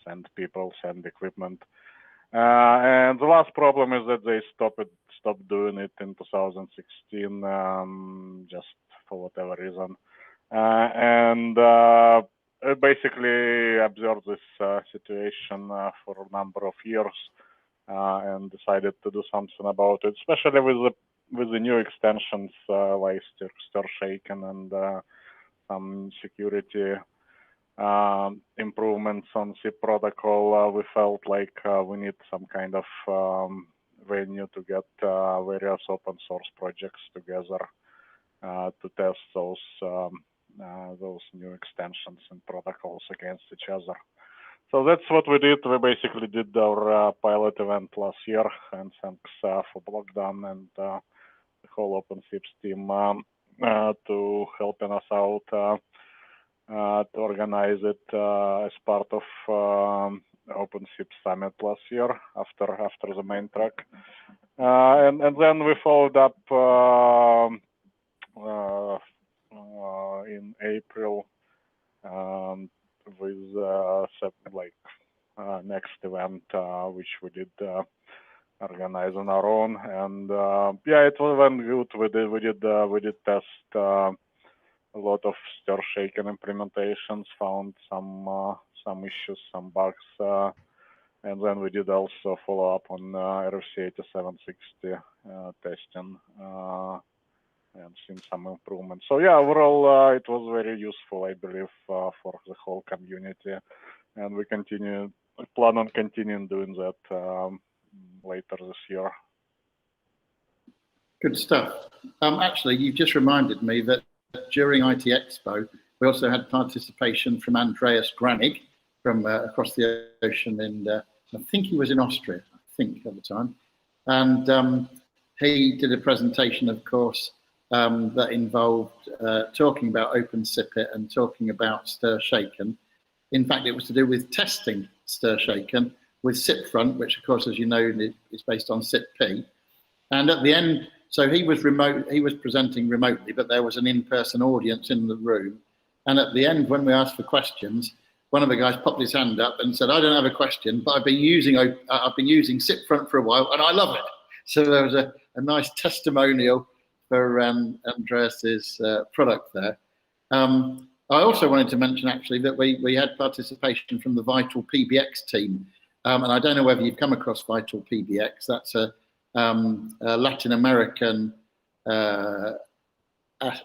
send people, send equipment. And the last problem is that they stopped doing it in 2016, just for whatever reason. And I basically observed this situation for a number of years and decided to do something about it, especially with the new extensions like stir shaken and some security improvements on SIP protocol. We felt like we need some kind of venue to get various open source projects together to test those new extensions and protocols against each other. So that's what we did. We basically did our pilot event last year, and thanks for Bogdan and the whole OpenSIPS team to helping us out to organize it as part of OpenSIPS Summit last year after the main track. And then we followed up in April with next event which we did organize on our own, and yeah, it went good. We did test a lot of stir shaken implementations, found some issues, some bugs, and then we did also follow up on RFC 8760 testing and seen some improvements. So yeah, overall it was very useful, I believe, for the whole community, and we plan on continuing doing that later this year. Good stuff. Actually, you've just reminded me that during IT Expo, we also had participation from Andreas Granig from across the ocean, and I think he was in Austria, I think at the time. And he did a presentation, of course, that involved talking about OpenSIPit and talking about stir shaken. In fact, it was to do with testing stir shaken with SIPfront, which of course, as you know, is based on SIP-P. And at the end, so he was presenting remotely, but there was an in-person audience in the room. And at the end, when we asked for questions, one of the guys popped his hand up and said, "I don't have a question, but I've been using SIPfront for a while, and I love it." So there was a nice testimonial for Andreas's product there. I also wanted to mention actually that we had participation from the Vital PBX team, and I don't know whether you've come across Vital PBX. That's a Latin American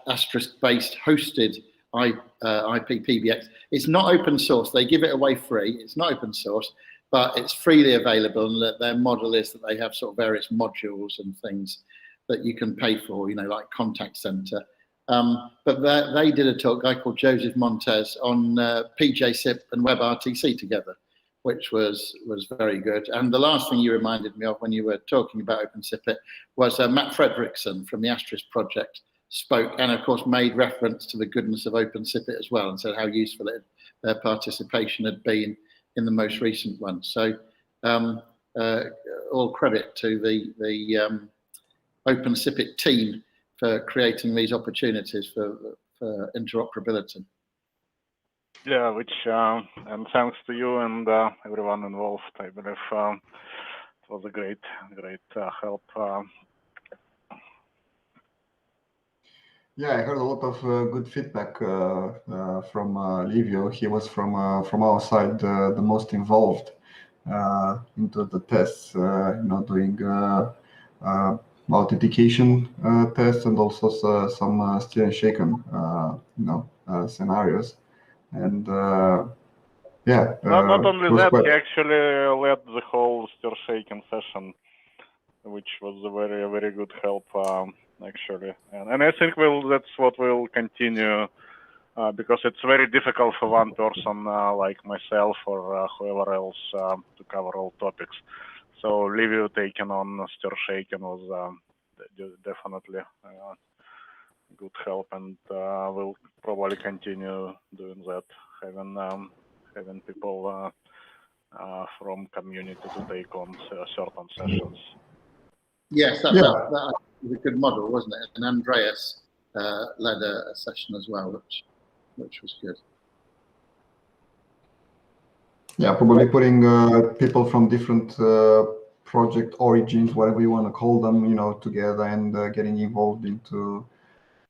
asterisk-based hosted IP PBX. It's not open source. They give it away free. It's not open source, but it's freely available, and their model is that they have sort of various modules and things that you can pay for, you know, like contact center. But they did a talk, a guy called Joseph Montez, on PJSIP and WebRTC together, which was very good. And the last thing you reminded me of when you were talking about OpenSIPit was Matt Fredrickson from the Asterisk project spoke, and of course made reference to the goodness of OpenSIPit as well, and said how useful their participation had been in the most recent one. So all credit to the OpenSIPit team for creating these opportunities for interoperability. Yeah, and thanks to you and everyone involved. I believe it was a great help. Yeah, I heard a lot of good feedback from Livio. He was from our side the most involved into the tests, doing authentication tests and also some stir and shaken scenarios. And yeah, not only that, quite... he actually led the whole stir shaken session, which was a very, very good help. actually, and I think that's what we'll continue. Because it's very difficult for one person like myself or whoever else to cover all topics. So leave you taking on stir shaking was definitely good help, and we'll probably continue doing that, having people from community to take on certain sessions. Yes, that was a good model, wasn't it? And Andreas led a session as well, which was good. Yeah, probably putting people from different project origins, whatever you want to call them, together and getting involved into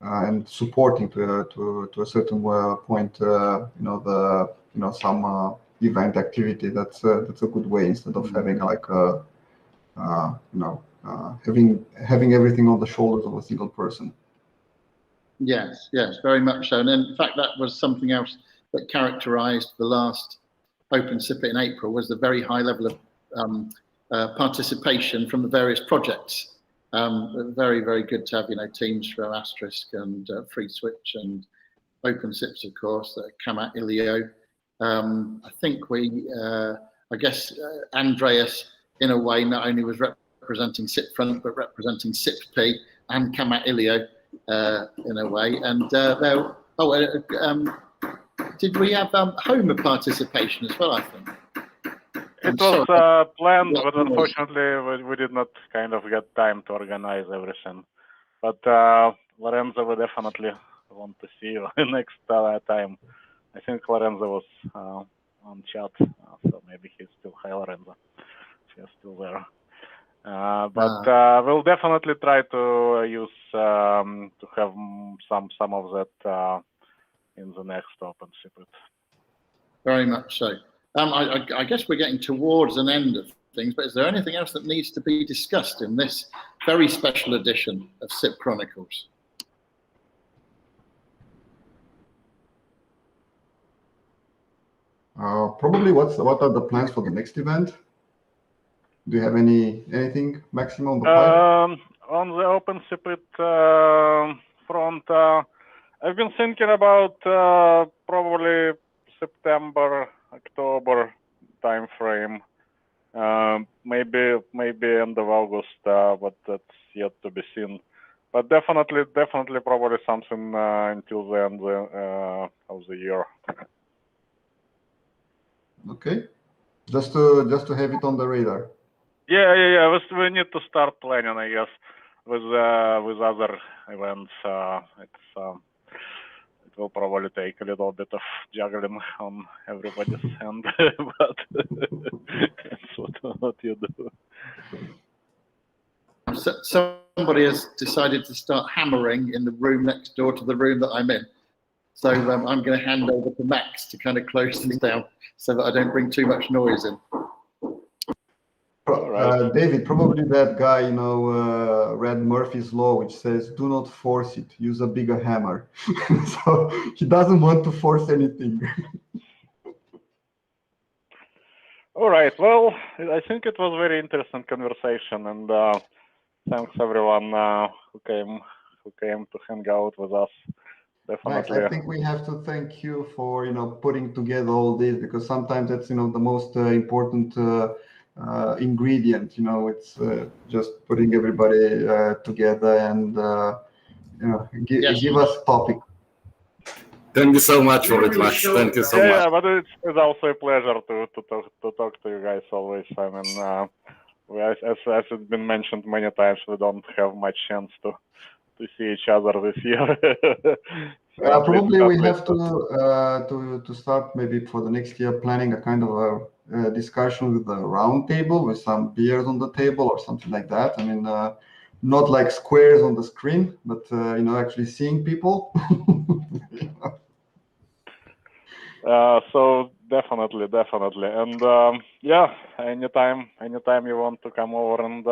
and supporting to a certain point, some event activity. That's a good way instead of having like having everything on the shoulders of a single person. Yes, very much so. And in fact, that was something else that characterized the last OpenSIP in April, was the very high level of participation from the various projects. Very, very good to have, teams from Asterisk and Free Switch and OpenSIPS, of course, Kamat Ilio. I think I guess Andreas, in a way, not only was representing SIPFront, but representing SIPP and Kamat Ilio. In a way, and did we have Homer participation as well? I think it was planned, but unfortunately we did not kind of get time to organize everything. But Lorenzo would definitely want to see you next time. I think Lorenzo was on chat, so maybe he's still hi Lorenzo. He's still there. But we'll definitely try to use to have some of that in the next OpenSIP. Very much so. I guess we're getting towards an end of things, but is there anything else that needs to be discussed in this very special edition of SIP Chronicles? Probably what are the plans for the next event? Do you have anything, Maximo, on the pipe? On the OpenSIP front, I've been thinking about probably September, October time frame. Maybe end of August, but that's yet to be seen. But definitely probably something until the end of the year. Okay, just to have it on the radar. Yeah. We need to start planning, I guess, with other events. It will probably take a little bit of juggling on everybody's end, but that's what you do. Somebody has decided to start hammering in the room next door to the room that I'm in. So I'm going to hand over to Max to kind of close this down so that I don't bring too much noise in. David, probably that guy, read Murphy's Law, which says, do not force it, use a bigger hammer. So he doesn't want to force anything. All right. Well, I think it was a very interesting conversation, and thanks everyone who came to hang out with us. Definitely. I think we have to thank you for putting together all this, because sometimes that's the most important ingredient. It's just putting everybody together and give us a topic. Thank you so much for it, Max. Thank you so much. Yeah, but it's also a pleasure to talk to you guys always. I mean, as it's been mentioned many times, we don't have much chance to see each other this year. Probably we have to start maybe for the next year planning a kind of a discussion with a round table with some beers on the table or something like that. I mean, not like squares on the screen, but actually seeing people. So definitely, and yeah, anytime you want to come over and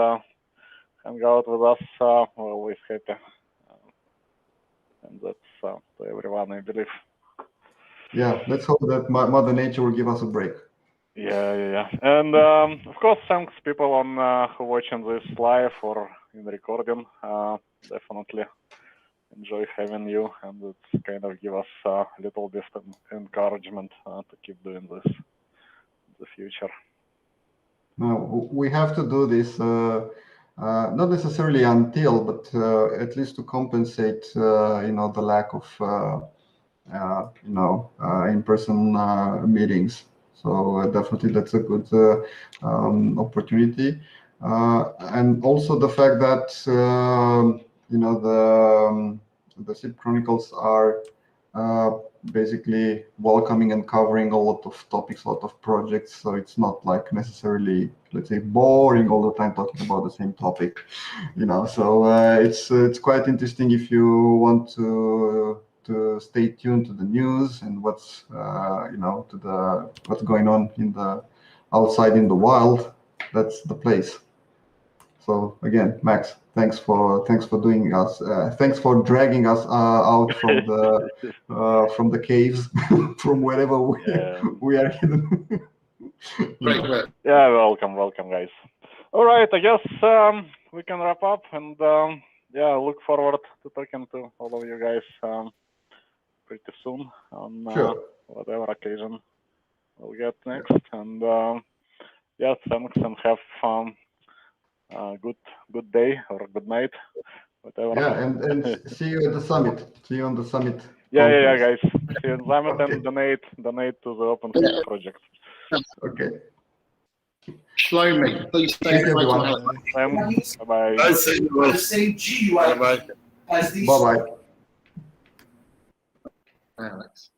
hang out with us, we're always happy. And that's to everyone, I believe. Yeah, let's hope that Mother Nature will give us a break. Yeah. And of course, thanks people who are watching this live or in recording. definitely enjoy having you, and it's kind of give us a little bit of encouragement to keep doing this in the future. No, we have to do this, not necessarily until, but at least to compensate, the lack of, in-person meetings. So definitely that's a good opportunity. And also the fact that, the SIP Chronicles are basically welcoming and covering a lot of topics, a lot of projects. So it's not like necessarily, let's say, boring all the time talking about the same topic, So it's quite interesting if you want to stay tuned to the news and what's what's going on in the outside in the wild. That's the place. So again, Max, thanks for doing us. Thanks for dragging us out from the caves, from wherever we are hidden. Great work. Yeah, welcome, guys. All right, I guess we can wrap up, and look forward to talking to all of you guys pretty soon on whatever occasion we'll get next. And thanks, and have good day or good night, whatever. Yeah, and see you at the summit. See you on the summit. Yeah, guys. See you on the summit. Okay. And donate to the OpenSIPS project. Okay. Shlomi, please stay in touch. Bye-bye. The same GUI Bye-bye. as these. Bye-bye. Alex.